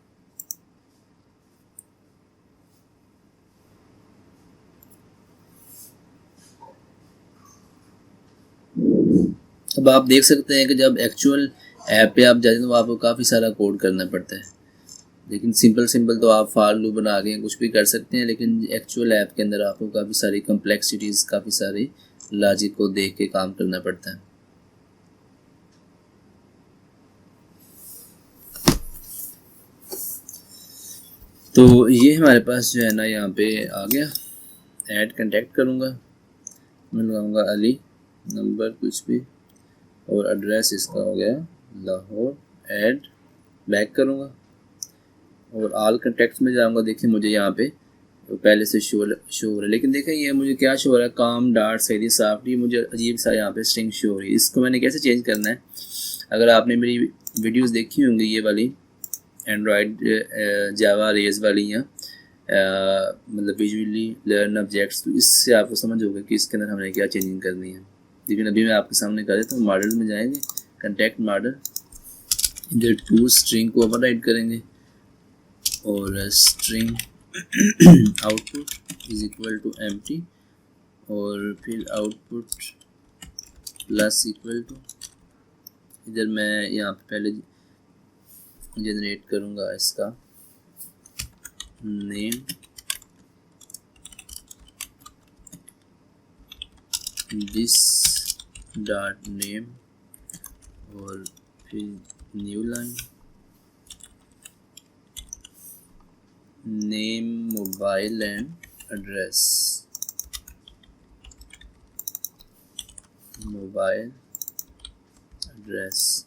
अब आप देख सकते हैं कि जब एक्चुअल ऐप पे आप जाते हैं तो आपको काफ़ी सारा कोड करना पड़ता है, लेकिन सिंपल तो आप फॉर लूप बना के कुछ भी कर सकते हैं, लेकिन एक्चुअल ऐप के अंदर आपको काफ़ी सारी कम्प्लेक्सिटीज़ काफ़ी सारी लॉजिक को देख के काम करना पड़ता है। तो ये हमारे पास जो है ना यहाँ पे आ गया। ऐड कंटेक्ट करूँगा, मैं लगाऊँगा अली, नंबर कुछ भी और एड्रेस इसका हो गया लाहौर। ऐड बैक करूँगा और ऑल कंटेक्ट्स में जाऊँगा। देखिए मुझे यहाँ पे पहले से शो हो रहा है, लेकिन देखें ये मुझे क्या शो हो रहा है, काम डार्ट सही साफ्ट, ये मुझे अजीब सा यहाँ पे स्ट्रिंग शो हो रही है। इसको मैंने कैसे चेंज करना है, अगर आपने मेरी वीडियोस देखी होंगी ये वाली एंड्रॉयड जावा रेज वाली या मतलब विजुअली लर्न ऑब्जेक्ट्स, तो इससे आपको समझ होगा कि इसके अंदर हमने क्या चेंजिंग करनी है। लेकिन अभी मैं आपके सामने कर देता हूँ। मॉडल में जाएंगे, कंटेक्ट मॉडल, इधर टू स्ट्रिंग को ओवरराइड करेंगे और string output is equal to empty और फिर आउटपुट प्लस इक्वल टू, इधर मैं यहाँ पे पहले जनरेट करूँगा इसका नेम दिस डॉट नेम और फिर new line name mobile and address, mobile address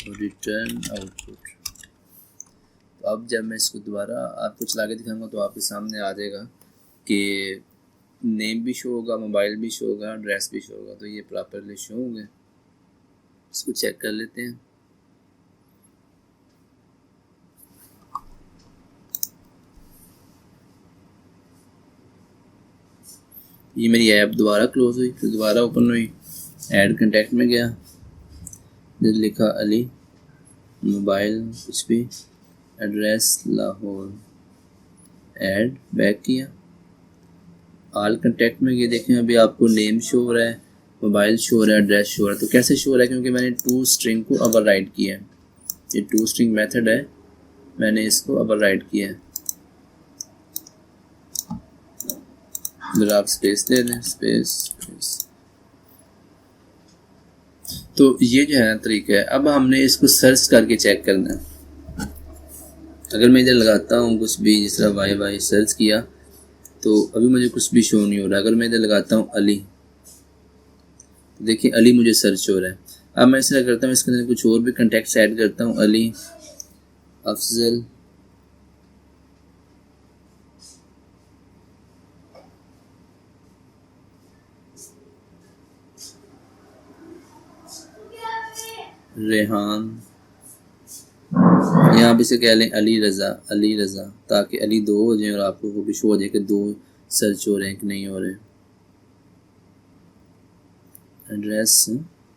और रिटर्न आउटपुट। तो अब जब मैं इसको दोबारा आपको चला के दिखाऊंगा तो आपके सामने आ जाएगा कि नेम भी शो होगा, मोबाइल भी शो होगा, एड्रेस भी शो होगा। तो ये प्रॉपरली शो होंगे। इसको चेक कर लेते हैं। ये मेरी ऐप दोबारा क्लोज हुई, फिर दोबारा ओपन हुई, ऐड कंटेक्ट में गया, इधर लिखा अली, मोबाइल कुछ भी, एड्रेस लाहौर, ऐड बैक किया, ऑल कंटेक्ट में ये देखें अभी आपको नेम शो हो रहा है, मोबाइल शो हो रहा है, एड्रेस शो हो रहा है। तो कैसे शो हो रहा है, क्योंकि मैंने टू स्ट्रिंग को ओवरराइड किया है। ये टू स्ट्रिंग मेथड है, मैंने इसको ओवरराइड किया है। इधर आप स्पेस दे दें, स्पेस। तो ये जो है ना तरीका है। अब हमने इसको सर्च करके चेक करना है। अगर मैं इधर लगाता हूँ कुछ भी, जिस तरह वाई सर्च किया तो अभी मुझे कुछ भी शो नहीं हो रहा। अगर मैं इधर लगाता हूँ अली, तो देखिए अली मुझे सर्च हो रहा है। अब मैं इस तरह करता हूँ, इसके अंदर कुछ और भी कंटेक्ट ऐड करता हूँ, अली, अफजल, रेहान, यहाँ पे से कह लें अली रज़ा, ताकि अली दो हो जाए और आपको वो भी शो हो जाए कि दो सर्च हो रहे हैं कि नहीं हो रहे। एड्रेस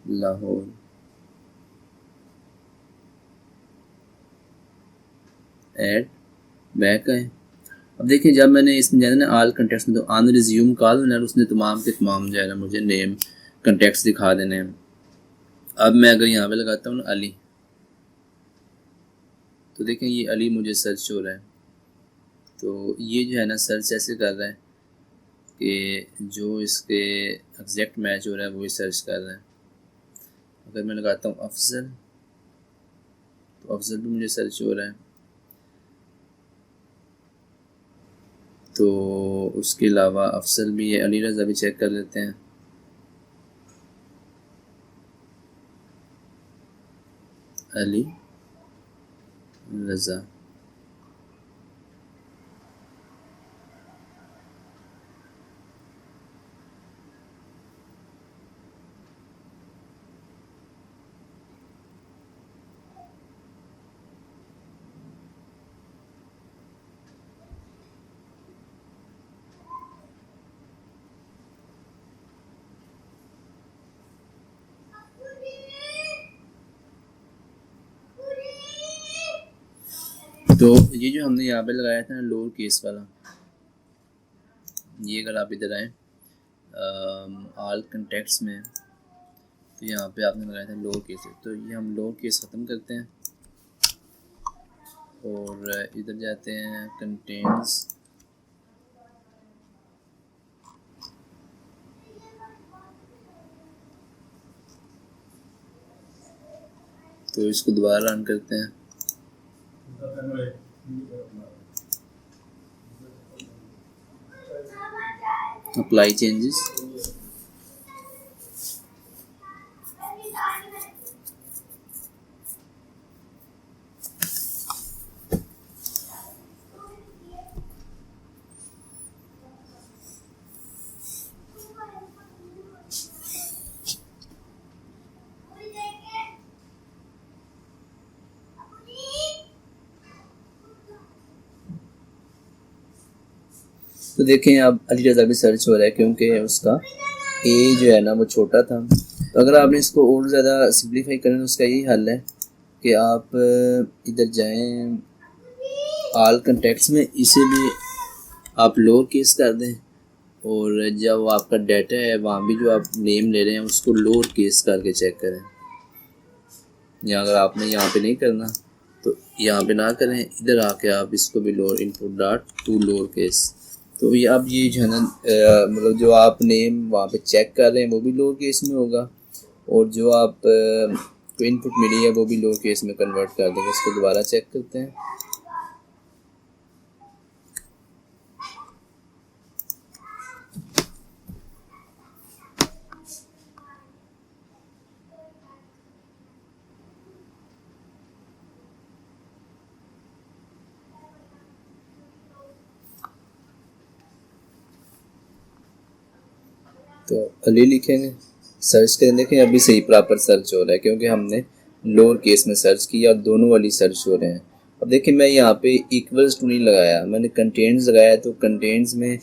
लाहौर, ऐड बैक है। अब देखिए जब मैंने इसमें जाना ना ऑल कंटेक्ट्स में, तो ऑन रिज्यूम कॉल होना है, उसने तमाम के तमाम जो है ना मुझे नेम कंटेक्ट्स दिखा देने हैं। अब मैं अगर यहाँ पे लगाता हूँ ना अली, तो देखें ये अली मुझे सर्च हो रहा है। तो ये जो है ना सर्च ऐसे कर रहा है कि जो इसके एग्जैक्ट मैच हो रहा है वही सर्च कर रहे हैं। अगर मैं लगाता हूँ अफजल, तो अफजल भी मुझे सर्च हो रहा है। तो उसके अलावा अफजल भी है, अली रज़ा भी चेक कर लेते हैं। अली रज़ा, तो ये जो हमने यहाँ पे लगाया था ना लोअर केस वाला, ये अगर आप इधर आए ऑल कंटेक्ट्स में, तो यहाँ पे आपने लगाया था लोअर केस है, तो ये हम लोअर केस ख़त्म करते हैं और इधर जाते हैं कंटेंट्स, तो इसको दोबारा रन करते हैं। अप्लाई चेंजेस, तो देखें अब अली रज़ा भी सर्च हो रहा है क्योंकि उसका ए जो है ना वो छोटा था। तो अगर आपने इसको और ज़्यादा सिंप्लीफाई करें तो उसका यही हल है कि आप इधर जाएं ऑल कंटेक्ट्स में, इसे भी आप लोअर केस कर दें और जब आपका डाटा है वहाँ भी जो आप नेम ले रहे हैं उसको लोअर केस करके चेक करें। या अगर आपने यहाँ पे नहीं करना तो यहाँ पे ना करें, इधर आके आप इसको भी lower input dot to lower case, तो ये अब ये जो है ना मतलब जो आप नेम वहाँ पे चेक कर रहे हैं वो भी लोअर केस में होगा और जो आप को इनपुट मिली है वो भी लोअर केस में कन्वर्ट कर देंगे। इसको दोबारा चेक करते हैं। तो अली लिखेंगे, सर्च करें, देखें अभी सही प्रॉपर सर्च हो रहा है क्योंकि हमने लोअर केस में सर्च किया और दोनों वाली सर्च हो रहे हैं। अब देखिए मैं यहाँ पे इक्वल्स टू नहीं लगाया, मैंने कंटेंट्स लगाया, तो कंटेंट्स में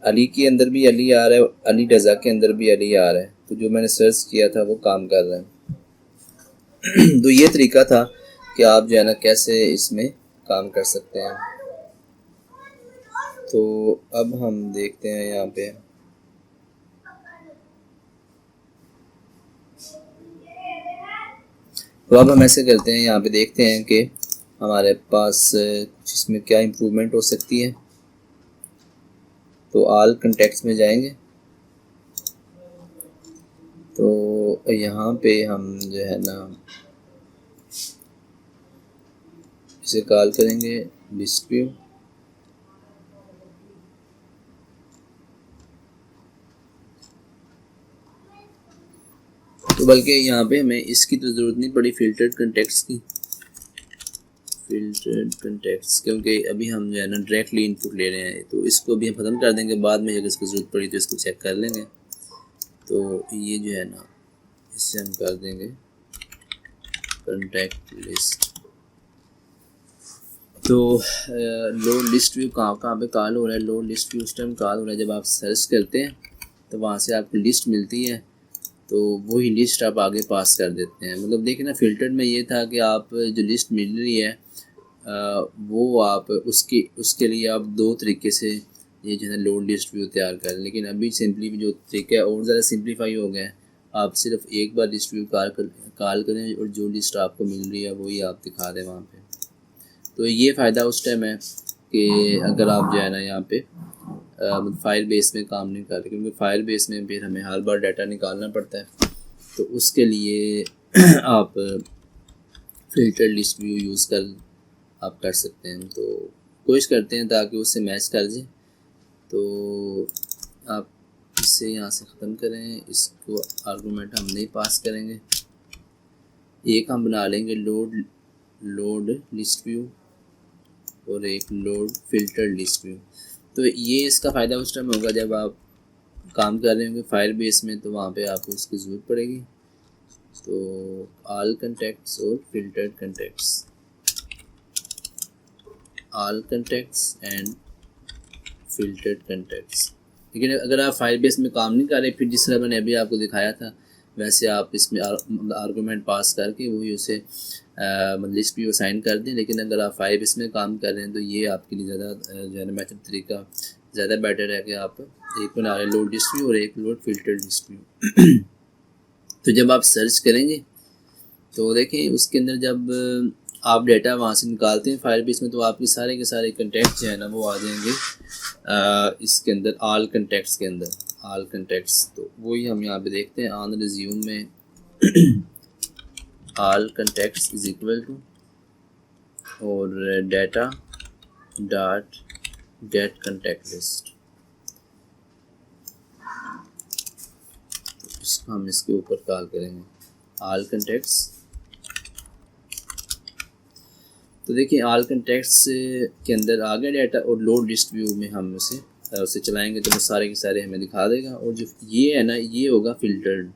अली के अंदर भी अली आ रहा है और अली रज़ा के अंदर भी अली आ रहा है, तो जो मैंने सर्च किया था वो काम कर रहा है। तो ये तरीका था कि आप जो है ना कैसे इसमें काम कर सकते हैं। तो अब हम देखते हैं यहाँ पे, तो अब हम ऐसे करते हैं, यहाँ पे देखते हैं कि हमारे पास कुछ इसमें क्या इम्प्रूवमेंट हो सकती है। तो ऑल कंटेक्ट्स में जाएंगे, तो यहाँ पे हम जो है ना इसे कॉल करेंगे लिस्ट व्यू, तो बल्कि यहाँ पे हमें इसकी तो ज़रूरत नहीं पड़ी फिल्टर्ड कंटेक्ट्स की, फिल्टर्ड कंटेक्ट्स, क्योंकि अभी हम जो है ना डायरेक्टली इनपुट ले रहे हैं, तो इसको भी हम ख़त्म कर देंगे, बाद में अगर इसको ज़रूरत पड़ी तो इसको चेक कर लेंगे। तो ये जो है ना इससे हम कर देंगे कंटेक्ट लिस्ट। तो लो लिस्ट व्यू कहाँ पे कॉल हो रहा है, लो लिस्ट व्यू उस टाइम कॉल हो रहा है जब आप सर्च करते हैं तो वहाँ से आपको लिस्ट मिलती है, तो वही लिस्ट आप आगे पास कर देते हैं। मतलब देखिए ना फिल्टर्ड में ये था कि आप जो लिस्ट मिल रही है वो आप उसके लिए आप दो तरीके से ये जो है ना लोड लिस्ट व्यू तैयार करें, लेकिन अभी सिंपली जो तरीका है और ज़्यादा सिंप्लीफाई हो गया है। आप सिर्फ एक बार लिस्ट व्यू कॉल करें और जो लिस्ट आपको मिल रही है वही आप दिखा दें वहाँ पे। तो ये फ़ायदा उस टाइम है कि अगर आप जो है ना यहाँ पे फायर बेस में काम नहीं कर रहे, क्योंकि फायर बेस में फिर हमें हर बार डाटा निकालना पड़ता है। तो उसके लिए आप फ़िल्टर लिस्ट व्यू यूज़ कर सकते हैं। तो कोशिश करते हैं ताकि उससे मैच कर जाए। तो आप इसे यहाँ से ख़त्म करें, इसको आर्गूमेंट हम नहीं पास करेंगे। एक हम बना लेंगे लोड लिस्ट व्यू और एक लोड फ़िल्टर लिस्ट व्यू। तो ये इसका फ़ायदा उस टाइम होगा जब आप काम कर रहे होंगे फायर बेस में, तो वहाँ पे आपको इसकी ज़रूरत पड़ेगी। तो ऑल कंटेक्ट्स और filtered contacts, all contacts and filtered contacts. लेकिन अगर आप फायर बेस में काम नहीं कर रहे, फिर जिस तरह मैंने अभी आपको दिखाया था वैसे आप इसमें आर्गूमेंट पास करके वही उसे लिस्ट भी असाइन कर दें। लेकिन अगर आप फायर बेस में काम कर रहे हैं तो ये आपके लिए ज़्यादा जो है ना बेहतर तरीका, ज़्यादा बेटर है कि आप एक बना रहे लोड लिस्ट व्यू और एक लोड फिल्टर लिस्ट व्यू। तो जब आप सर्च करेंगे तो देखें उसके अंदर जब आप डाटा वहाँ से निकालते हैं फायर बेस में, तो आपके सारे के सारे कंटेक्ट जो है ना वो आ जाएंगे इसके अंदर ऑल कंटेक्ट्स के अंदर, ऑल कंटेक्ट्स। तो वही हम यहाँ पे देखते हैं ऑन रिज्यूम में all contacts is equal to और data dot get contact list. इसको हम इसके ऊपर कॉल करेंगे ऑल कंटेक्ट्स। तो देखिए ऑल कंटेक्ट्स के अंदर आ गया डाटा और लोड लिस्ट व्यू में हम उसे चलाएंगे तो वो सारे के सारे हमें दिखा देगा। और जो ये है ना ये होगा फिल्टर्ड,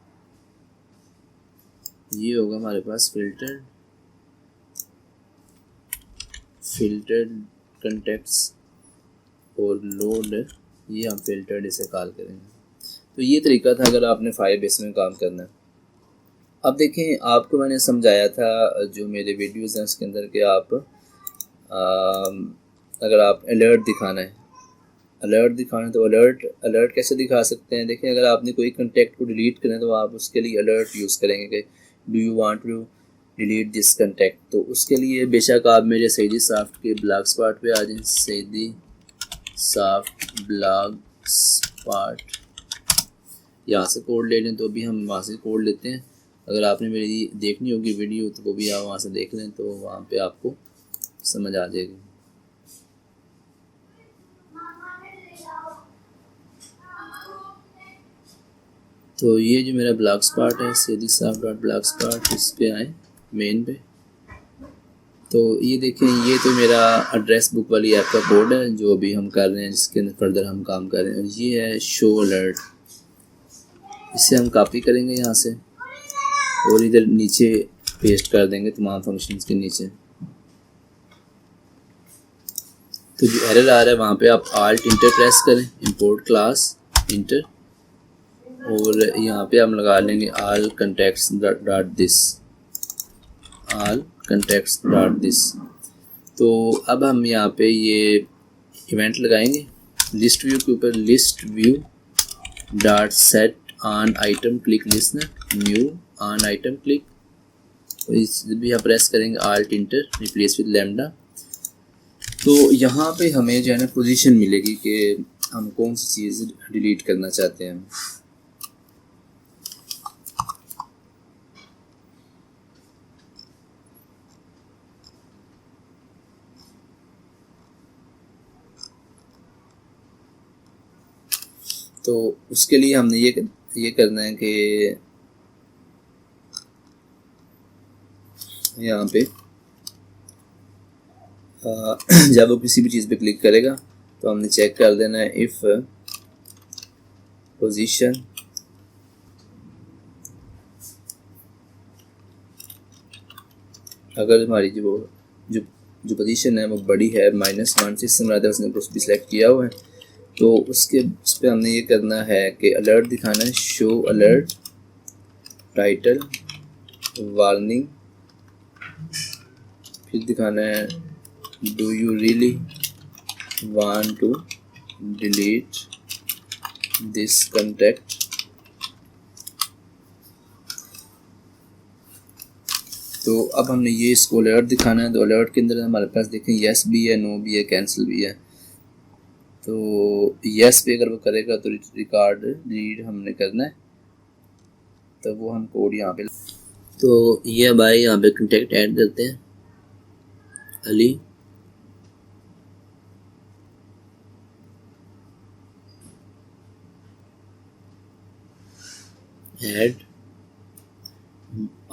ये होगा हमारे पास फिल्टर्ड कंटेक्ट्स और लोड, ये हम फिल्टर्ड इसे कॉल करेंगे। तो ये तरीका था अगर आपने फायर बेस में काम करना है। अब देखें आपको मैंने समझाया था जो मेरे वीडियोज़ हैं उसके अंदर कि आप अगर आप अलर्ट दिखाना है तो अलर्ट कैसे दिखा सकते हैं। देखिए अगर आपने कोई कंटेक्ट को डिलीट करना है तो आप उसके लिए अलर्ट यूज़ करेंगे कि do you want to delete this contact. तो उसके लिए बेशक आप मेरे सईदी सॉफ्ट के ब्लॉग स्पॉट पे आ जाएं, सईदी सॉफ्ट ब्लॉग स्पॉट, यहाँ से कोड ले लें। तो अभी हम वहाँ से कोड लेते हैं। अगर आपने मेरी देखनी होगी वीडियो तो वो भी आप वहाँ से देख लें, तो वहाँ पे आपको समझ आ जाएगी। तो ये जो मेरा ब्लॉग स्पॉट है Saeedi soft dot blog spot, इस पे आए मेन पे। तो ये देखें ये तो मेरा एड्रेस बुक वाली ऐप का कोड है जो अभी हम कर रहे हैं, जिसके अंदर फर्दर हम काम कर रहे हैं। और ये है शो अलर्ट, इसे हम कॉपी करेंगे यहाँ से और इधर नीचे पेस्ट कर देंगे तमाम फंक्शंस के नीचे। तो जो एरर आ रहा है वहाँ पे आप आल्ट इंटर प्रेस करें, इंपोर्ट क्लास इंटर, और यहाँ पे हम लगा लेंगे all contacts dot this, all contacts dot this. तो अब हम यहाँ पे ये इवेंट लगाएंगे लिस्ट व्यू के ऊपर, list view dot set on item click listener new on item click. तो इस भी हम प्रेस करेंगे alt enter replace with lambda. तो यहाँ पे हमें जो है ना पोजीशन मिलेगी कि हम कौन सी चीज़ डिलीट करना चाहते हैं। तो उसके लिए हमने ये करना है कि यहाँ पे जब वो किसी भी चीज़ पे क्लिक करेगा तो हमने चेक कर देना है इफ़ पोजीशन अगर हमारी जो पोजीशन है वो बड़ी है -1 से इससे उसने कुछ भी सिलेक्ट किया हुआ है, तो उस पर हमने ये करना है कि अलर्ट दिखाना है, शो अलर्ट टाइटल वार्निंग, फिर दिखाना है do you really want to delete this contact. तो अब हमने ये इसको अलर्ट दिखाना है। तो अलर्ट के अंदर हमारे पास देखें यस भी है, नो भी है, कैंसिल भी है। तो यस पे अगर वो करेगा तो रिकॉर्ड डिलीट हमने करना है, तो वो हम कोड यहाँ पे, तो ये भाई यहाँ पे कंटेक्ट ऐड करते हैं अली, ऐड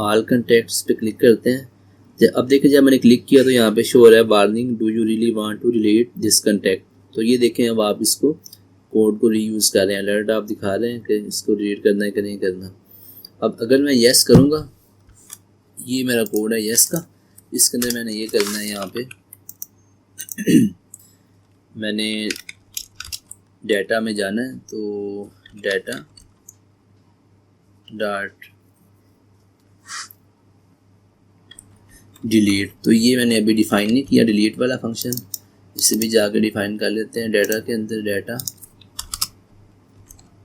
ऑल कंटेक्ट्स पे क्लिक करते हैं। अब देखिए जब मैंने क्लिक किया तो यहाँ पे शो हो रहा है warning, do you really want to delete this contact. तो ये देखें अब आप इसको कोड को रीयूज़ कर रहे हैं, अलर्ट आप दिखा रहे हैं कि इसको डिलीट करना है कि नहीं करना। अब अगर मैं येस करूँगा, ये मेरा कोड है येस का, इसके अंदर मैंने ये करना है, यहाँ पे मैंने डाटा में जाना है, तो डाटा डॉट डिलीट, तो ये मैंने अभी डिफ़ाइन नहीं किया डिलीट वाला फंक्शन, इसे भी जाकर डिफ़ाइन कर लेते हैं। डाटा के अंदर data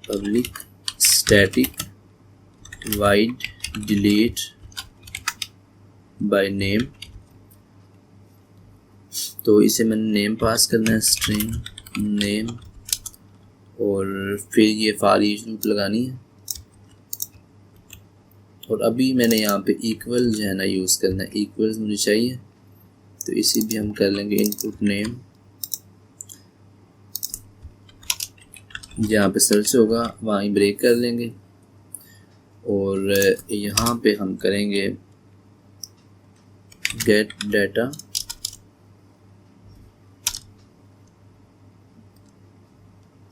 public static wide delete bye name, तो इसे मैंने नेम पास करना है, स्ट्रिंग नेम, और फिर ये फॉर ईच लूप लगानी है, और अभी मैंने यहाँ पे इक्वल जो है ना यूज़ करना है, इक्वल्स मुझे चाहिए, तो इसी भी हम कर लेंगे इनपुट नेम, जहाँ पे सर्च होगा वहाँ ही ब्रेक कर लेंगे, और यहाँ पे हम करेंगे get data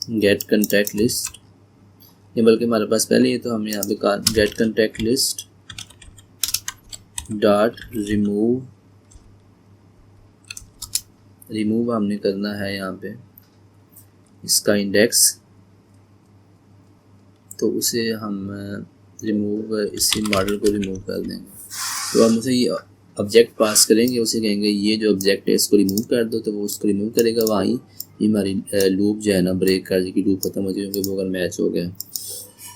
get contact list, ये बल्कि हमारे पास पहले ही, तो हम यहाँ पे get contact list dot remove हमने करना है यहाँ पे इसका इंडेक्स, तो उसे हम रिमूव, इसी मॉडल को रिमूव कर देंगे। तो हम उसे ये ऑब्जेक्ट पास करेंगे, उसे कहेंगे ये जो ऑब्जेक्ट है इसको रिमूव कर दो, तो वो उसको रिमूव करेगा, वहीं ये हमारी लूप जो है ना ब्रेक कर जाएगी, लूप खत्म हो जाएगी क्योंकि वो अगर मैच हो गया।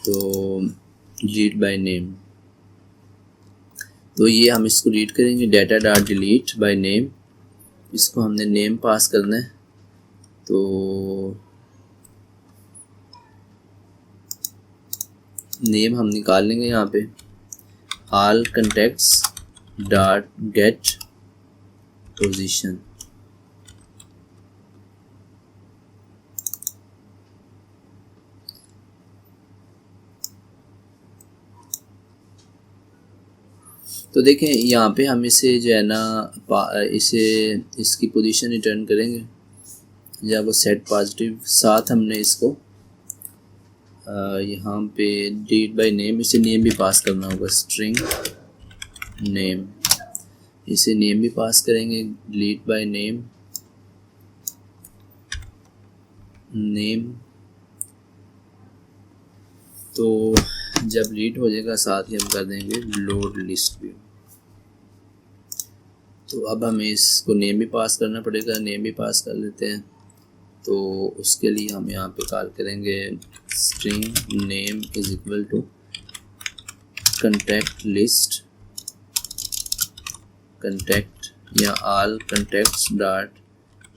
तो डिलीट बाय नेम, तो ये हम इसको रीड करेंगे, data dot delete by name, इसको हमने नेम पास करना है, तो नेम हम निकाल लेंगे यहाँ पे, all contacts dot gate position, तो देखें यहाँ पे हम इसे जो है ना इसे इसकी पोजीशन रिटर्न करेंगे जब वो सेट पॉजिटिव, साथ हमने इसको यहाँ पे डिलीट बाय नेम, इसे नेम भी पास करना होगा, स्ट्रिंग नेम, इसे नेम भी पास करेंगे, डिलीट बाय नेम नेम, तो जब डिलीट हो जाएगा साथ ही हम कर देंगे लोड लिस्ट व्यू। तो अब हमें इसको नेम भी पास करना पड़ेगा, नेम भी पास कर लेते हैं, तो उसके लिए हम यहाँ पे कॉल करेंगे string name is equal to contact list contact या ऑल कंटेक्ट्स डॉट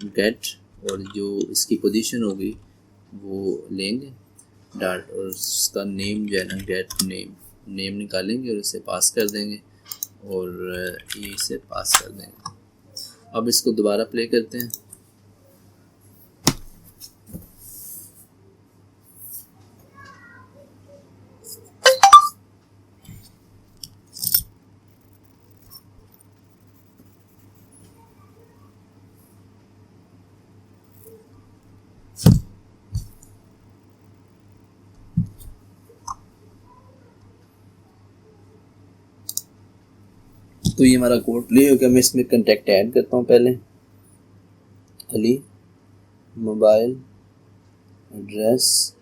गेट, और जो इसकी पोजीशन होगी वो लेंगे डॉट, और उसका नेम जो है ना गेट नेम निकालेंगे और इसे पास कर देंगे, और ये इसे पास कर देंगे। अब इसको दोबारा प्ले करते हैं, तो ये हमारा कोड प्ले हो गया। मैं इसमें कंटेक्ट ऐड करता हूँ, पहले Ali mobile address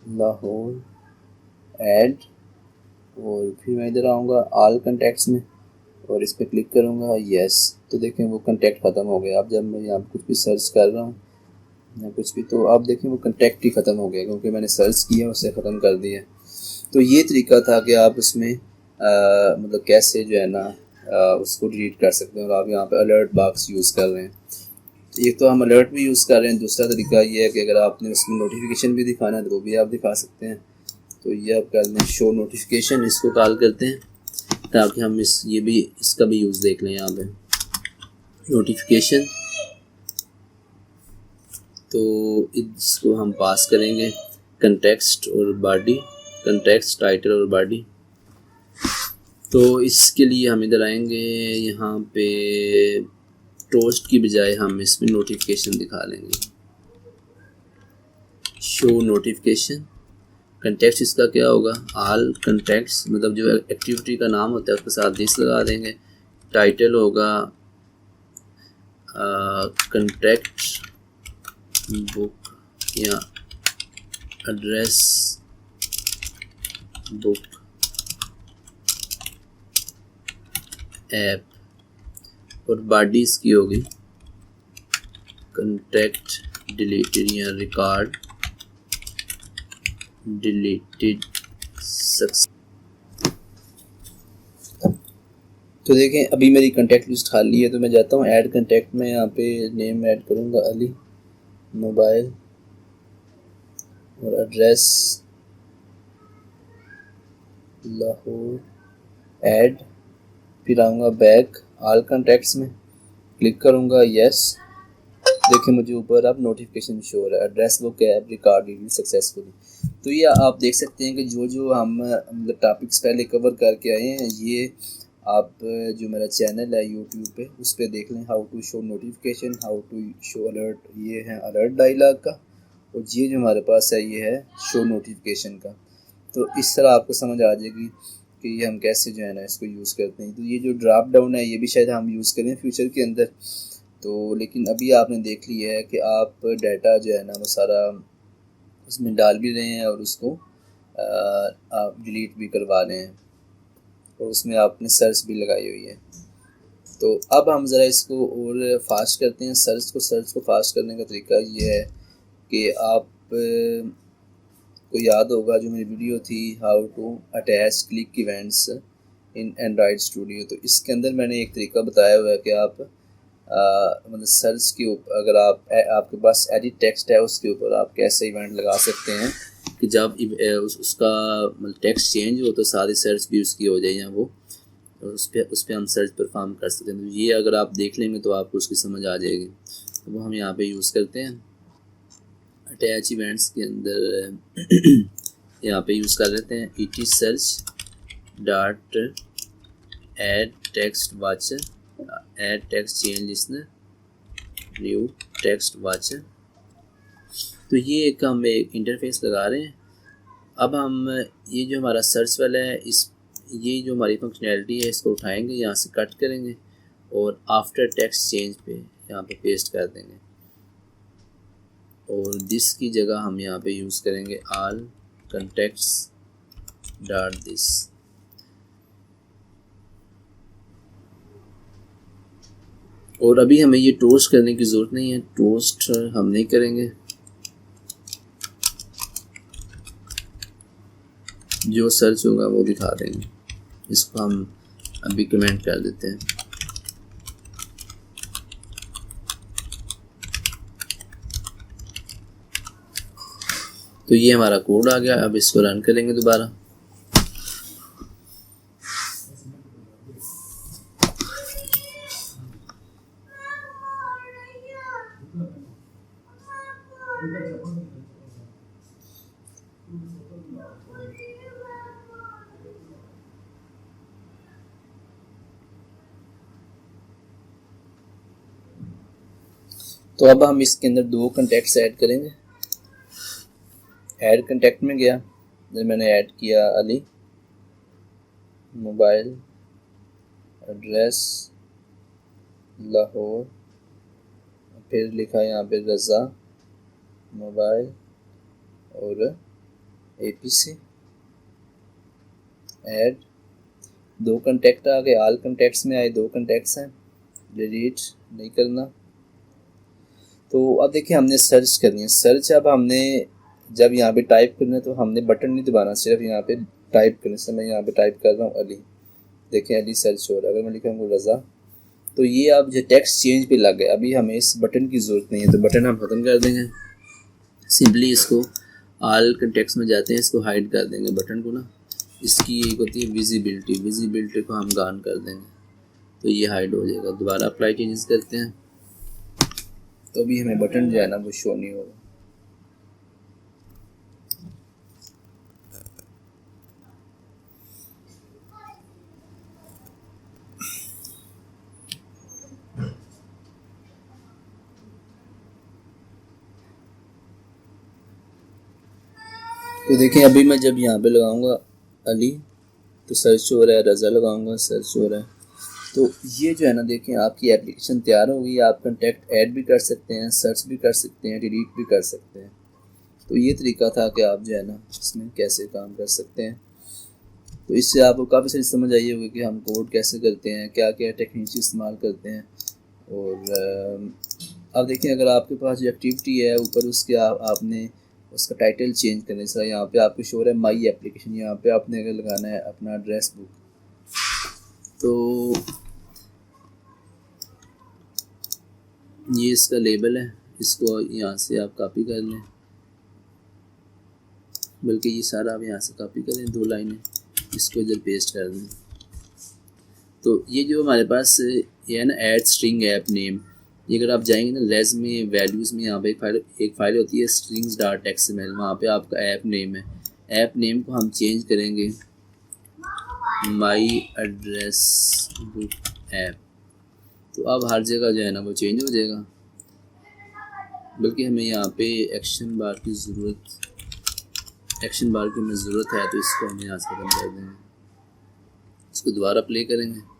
Lahore add, और फिर मैं इधर आऊँगा ऑल कंटेक्ट्स में और इस पर क्लिक करूँगा यस, तो देखें वो कंटेक्ट ख़त्म हो गया। अब जब मैं यहाँ कुछ भी सर्च कर रहा हूँ या कुछ भी, तो आप देखें वो कंटेक्ट ही ख़त्म हो गया क्योंकि मैंने सर्च किया उसे ख़त्म कर दिया। तो ये तरीका था कि आप उसमें मतलब कैसे जो है ना उसको डिलीट कर सकते हैं, और आप यहाँ पे अलर्ट बॉक्स यूज़ कर रहे हैं। एक तो हम अलर्ट भी यूज़ कर रहे हैं, दूसरा तरीका ये है कि अगर आपने उसमें नोटिफिकेशन भी दिखाना है तो वो भी आप दिखा सकते हैं। तो ये आप कर लें शो नोटिफिकेशन, इसको कॉल करते हैं ताकि हम इसका भी यूज़ देख लें। यहाँ पे नोटिफिकेशन, तो इसको हम पास करेंगे कंटेक्स्ट और बॉडी, कंटेक्स्ट टाइटल और बॉडी। तो इसके लिए हम इधर आएंगे, यहाँ पे टोस्ट की बजाय हम इसमें नोटिफिकेशन दिखा लेंगे, शो नोटिफिकेशन। कंटेक्स्ट इसका क्या होगा, ऑल कंटेक्ट्स, मतलब जो एक्टिविटी का नाम होता है उसके साथ दिस लगा देंगे। टाइटल होगा कंटेक्ट बुक या एड्रेस बुक ऐप, और बॉडी इसकी होगी कंटेक्ट डिलीटेड या रिकॉर्ड डिलीटेड सक्सेस। तो देखें अभी मेरी कंटेक्ट लिस्ट खाली है, तो मैं जाता हूँ ऐड कंटेक्ट में, यहाँ पे नेम ऐड करूँगा अली, मोबाइल और एड्रेस लाहौर, ऐड, फिर आऊँगा बैक ऑल कंटेक्ट्स में, क्लिक करूँगा यस। देखिए मुझे ऊपर अब नोटिफिकेशन शो हो रहा है, address book app recorded successfully. तो ये आप देख सकते हैं कि जो हम मतलब टॉपिक्स पहले कवर करके आए हैं, ये आप जो मेरा चैनल है यूट्यूब पे उस पर देख लें, how to show notification, how to show alert, ये है अलर्ट डायलॉग का, और ये जो हमारे पास है ये है शो नोटिफिकेशन का। तो इस तरह आपको समझ आ जाएगी कि ये हम कैसे जो है ना इसको यूज़ करते हैं। तो ये जो ड्रॉप डाउन है ये भी शायद हम यूज़ करें फ्यूचर के अंदर, तो लेकिन अभी आपने देख लिया है कि आप डाटा जो है ना वो सारा उसमें डाल भी रहे हैं और उसको आप डिलीट भी करवा रहे हैं, और उसमें आपने सर्च भी लगाई हुई है। तो अब हम ज़रा इसको और फास्ट करते हैं, सर्च को फास्ट करने का तरीका ये है कि आप को याद होगा जो मेरी वीडियो थी how to attach click events in Android studio, तो इसके अंदर मैंने एक तरीका बताया हुआ है कि आप मतलब सर्च के ऊपर अगर आपके पास एडिट टेक्स्ट है उसके ऊपर आप कैसे इवेंट लगा सकते हैं कि जब उसका मतलब टेक्स्ट चेंज हो तो सारी सर्च भी उसकी हो जाए, या वो उस पर हम सर्च परफॉर्म कर सकते हैं। तो ये अगर आप देख लेंगे तो आपको उसकी समझ आ जाएगी। तो वो हम यहाँ पे यूज़ करते हैं अटैच इवेंट्स के अंदर यहाँ पे यूज़ कर लेते हैं ET search dot add text watcher, add text change listener, new text watcher. तो ये एक हम एक इंटरफेस लगा रहे हैं। अब हम ये जो हमारा सर्च वाला है ये जो हमारी फंक्शनैलिटी है इसको उठाएंगे, यहाँ से कट करेंगे और आफ्टर टेक्स्ट चेंज पे यहाँ पे पेस्ट कर देंगे, और दिस की जगह हम यहाँ पे यूज़ करेंगे ऑल कंटेक्ट्स डॉट दिस। और अभी हमें ये टोस्ट करने की ज़रूरत नहीं है, टोस्ट हम नहीं करेंगे, जो सर्च होगा वो दिखा देंगे। इसको हम अभी कमेंट कर देते हैं। तो ये हमारा कोड आ गया, अब इसको रन करेंगे दोबारा। तो अब हम इसके अंदर 2 कंटेक्ट्स ऐड करेंगे। ऐड कंटेक्ट में गया, जब मैंने ऐड किया अली, मोबाइल, एड्रेस लाहौर, फिर लिखा यहाँ पे रज़ा, मोबाइल और APC, ऐड 2 कंटेक्ट आ गए, ऑल कंटेक्ट्स में आए 2 कंटेक्ट्स हैं, डिलीट नहीं करना। तो अब देखिए हमने सर्च करनी है, सर्च अब हमने जब यहाँ पे टाइप करना है तो हमने बटन नहीं दबाना, सिर्फ यहाँ पे टाइप करने से। मैं यहाँ पे टाइप कर रहा हूँ अली, देखें अली सर्च हो रहा है। अगर मैं लिखूँगा रज़ा तो ये अब जो टेक्स्ट चेंज पे लग गए, अभी हमें इस बटन की ज़रूरत नहीं है, तो बटन हम ख़त्म कर देंगे। सिंपली इसको ऑल कंटेक्स्ट में जाते हैं, इसको हाइड कर देंगे बटन को ना। इसकी एक होती है विजिबिलिटी, विजिबिलिटी को हम गान कर देंगे तो ये हाइड हो जाएगा। दोबारा अप्लाई चेंजेस करते हैं तो अभी हमें बटन जो है ना वो शो नहीं होगा। तो देखें अभी मैं जब यहाँ पे लगाऊंगा अली तो सर्च हो रहा है, रज़ा लगाऊंगा सर्च हो रहा है। तो ये जो है ना देखें आपकी एप्लीकेशन तैयार हो गई। आप कंटेक्ट ऐड भी कर सकते हैं, सर्च भी कर सकते हैं, डिलीट भी कर सकते हैं। तो ये तरीका था कि आप जो है ना इसमें कैसे काम कर सकते हैं। तो इससे आपको काफ़ी सारी समझ आई होगी कि हम कोड कैसे करते हैं, क्या क्या टेक्निक्स इस्तेमाल करते हैं। और अब देखें अगर आपके पास जो एक्टिविटी है ऊपर उसके आपने उसका टाइटल चेंज करने से यहाँ पे आपको शो है माई एप्लीकेशन, यहाँ पे आपने अगर लगाना है अपना एड्रेस बुक, तो ये इसका लेबल है, इसको यहाँ से आप कॉपी कर लें, बल्कि ये सारा आप यहाँ से कॉपी करें, 2 लाइनें इसको इधर पेस्ट कर दें। तो ये जो हमारे पास ये है ना ऐड स्ट्रिंग ऐप नेम, ये अगर आप जाएंगे ना रेज में वैल्यूज़ में यहाँ पे एक फाइल होती है strings.xml, वहाँ पे आपका ऐप नेम है। ऐप नेम को हम चेंज करेंगे माई एड्रेस बुक ऐप, तो अब हर जगह जो है ना वो चेंज हो जाएगा। बल्कि हमें यहाँ पे एक्शन बार की ज़रूरत है, तो इसको हम यहाँ से खत्म कर देंगे, इसको दोबारा प्ले करेंगे।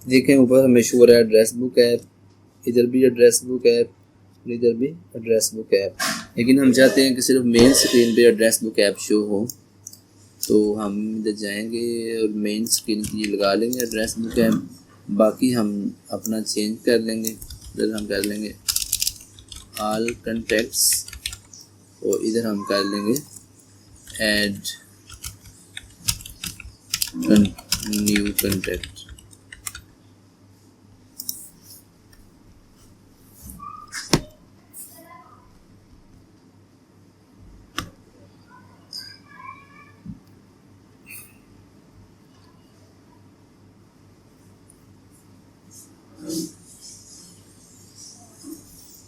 देखें ऊपर हमें शो है एड्रेस बुक ऐप, इधर भी एड्रेस बुक ऐप, इधर भी एड्रेस बुक ऐप। लेकिन हम चाहते हैं कि सिर्फ मेन स्क्रीन पे एड्रेस बुक ऐप शो हो, तो हम इधर जाएंगे और मेन स्क्रीन की लगा लेंगे एड्रेस बुक ऐप। बाकी हम अपना चेंज कर लेंगे, इधर हम कर लेंगे ऑल कंटेक्ट्स और इधर हम कर लेंगे ऐड न्यू कंटेक्ट।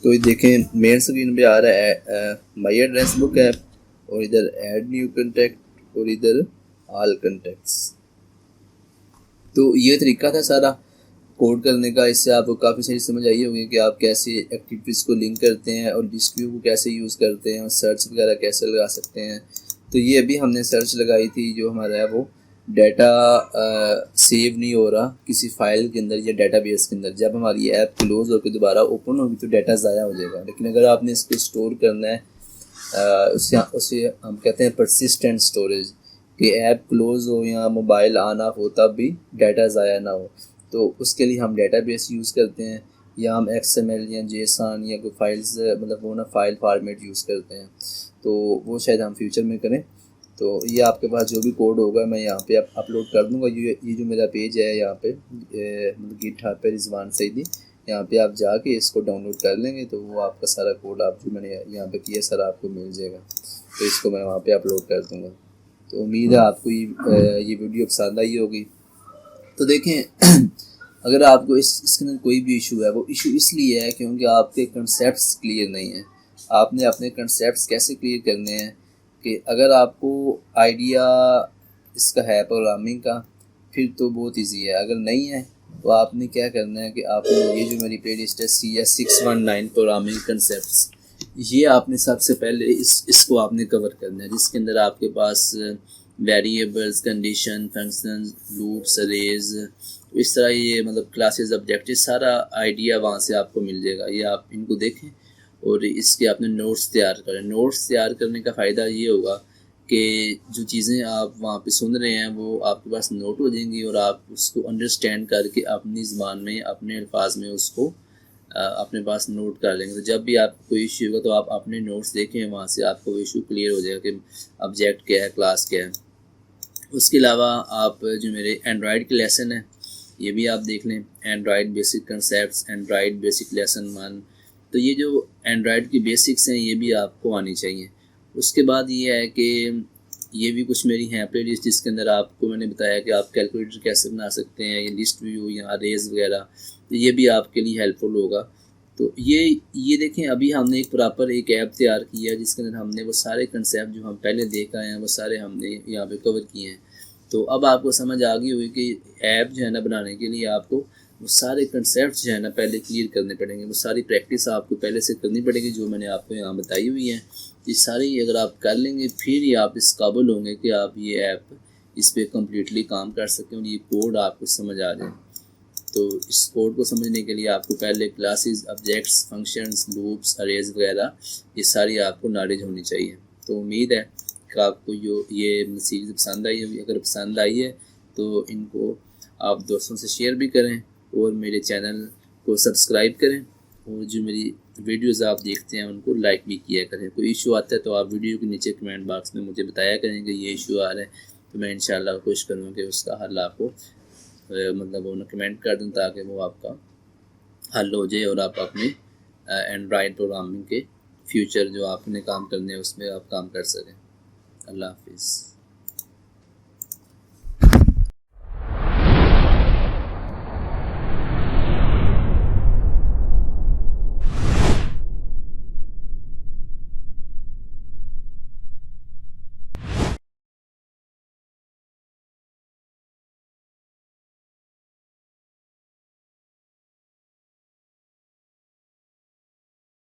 तो ये देखें मेन स्क्रीन पे आ रहा है माई एड्रेस बुक ऐप और इधर ऐड न्यू कंटेक्ट और इधर ऑल कंटेक्ट्स। तो ये तरीका था सारा कोड करने का। इससे आपको काफ़ी सारी समझ आई होगी कि आप कैसे एक्टिविटीज़ को लिंक करते हैं और लिस्ट व्यू को कैसे यूज़ करते हैं और सर्च वगैरह कैसे लगा सकते हैं। तो ये अभी हमने सर्च लगाई थी, जो हमारा है वो डाटा सेव नहीं हो रहा किसी फाइल के अंदर या डाटाबेस के अंदर। जब हमारी ऐप क्लोज होकर दोबारा ओपन होगी तो डाटा ज़ाया हो जाएगा। लेकिन अगर आपने इसको स्टोर करना है उसे हम कहते हैं परसिस्टेंट स्टोरेज, कि ऐप क्लोज हो या मोबाइल ऑन ऑफ हो तब भी डाटा ज़ाया ना हो। तो उसके लिए हम डाटाबेस यूज़ करते हैं, या हम XML या JSON या कोई फाइल्स मतलब वो ना फाइल फॉर्मेट यूज़ करते हैं। तो वो शायद हम फ्यूचर में करें। तो ये आपके पास जो भी कोड होगा मैं यहाँ पे अपलोड कर दूँगा। ये जो मेरा पेज है यहाँ पे मतलब गिटहब पे रिजवान सईदी, यहाँ पे आप जाके इसको डाउनलोड कर लेंगे तो वो आपका सारा कोड आप जो मैंने यहाँ पे किया सारा आपको मिल जाएगा। तो इसको मैं वहाँ पे अपलोड कर दूँगा। तो उम्मीद है आपको ये वीडियो पसंद आई होगी। तो देखें अगर आपको इसके अंदर कोई भी इशू है, वो इशू इसलिए है क्योंकि आपके कंसेप्ट्स क्लियर नहीं हैं। आपने अपने कंसेप्ट्स कैसे क्लियर करने हैं कि अगर आपको आइडिया इसका है प्रोग्रामिंग का फिर तो बहुत इजी है। अगर नहीं है तो आपने क्या करना है कि आपने ये जो मेरी प्लेलिस्ट है CS 619 प्रोग्रामिंग कंसेप्ट्स, ये आपने सबसे पहले इसको आपने कवर करना है, जिसके अंदर आपके पास variables, condition, functions, loops, arrays, इस तरह ये मतलब क्लासेस, ऑब्जेक्टिव, सारा आइडिया वहाँ से आपको मिल जाएगा। ये आप इनको देखें और इसके आपने नोट्स तैयार करें। नोट्स तैयार करने का फ़ायदा ये होगा कि जो चीज़ें आप वहाँ पे सुन रहे हैं वो आपके पास नोट हो जाएंगी और आप उसको अंडरस्टैंड करके अपनी ज़बान में अपने अल्फाज में उसको अपने पास नोट कर लेंगे। तो जब भी आपको कोई इशू होगा तो आप अपने नोट्स देखें, वहाँ से आपको इशू क्लियर हो जाएगा कि ऑब्जेक्ट क्या है, क्लास क्या है। उसके अलावा आप जो मेरे एंड्रॉयड के लेसन हैं ये भी आप देख लें, Android basic concept, Android basic lesson 1। तो ये जो एंड्रॉयड की बेसिक्स हैं ये भी आपको आनी चाहिए। उसके बाद ये है कि ये भी कुछ मेरी हैं प्ले लिस्ट जिसके अंदर आपको मैंने बताया कि आप कैलकुलेटर कैसे बना सकते हैं, ये लिस्ट व्यू या अरेज वगैरह, तो ये भी आपके लिए हेल्पफुल होगा। तो ये देखें, अभी हमने एक प्रॉपर एक ऐप तैयार किया है जिसके अंदर हमने वो सारे कंसेप्ट जो हम पहले देख आए हैं वो सारे हमने यहाँ पे कवर किए हैं। तो अब आपको समझ आ गई हुई कि ऐप जो है ना बनाने के लिए आपको वो सारे कंसेप्ट जो है ना पहले क्लियर करने पड़ेंगे, वो सारी प्रैक्टिस आपको पहले से करनी पड़ेगी जो मैंने आपको यहाँ बताई हुई है। ये सारी अगर आप कर लेंगे फिर ही आप इस काबिल होंगे कि आप ये ऐप इस पर कम्प्लीटली काम कर सकें और ये कोड आपको समझ आ जाए। तो इस कोड को समझने के लिए आपको पहले classes, objects, functions, loops, arrays वगैरह ये सारी आपको नॉलेज होनी चाहिए। तो उम्मीद है कि आपको ये सीरीज़ पसंद आई होगी। अगर पसंद आई है तो इनको आप दोस्तों से शेयर भी करें और मेरे चैनल को सब्सक्राइब करें और जो मेरी वीडियोज़ आप देखते हैं उनको लाइक भी किया करें। कोई इशू आता है तो आप वीडियो के नीचे कमेंट बॉक्स में मुझे बताया करें कि ये इशू आ रहा है, तो मैं इंशाल्लाह कोशिश करूँगा कि उसका हल आपको मतलब वो कमेंट कर दूँ ताकि वो आपका हल हो जाए और आप अपने एंड्रॉयड प्रोग्रामिंग के फ्यूचर जो आपने काम करने हैं उसमें आप काम कर सकें। अल्लाह हाफिज़।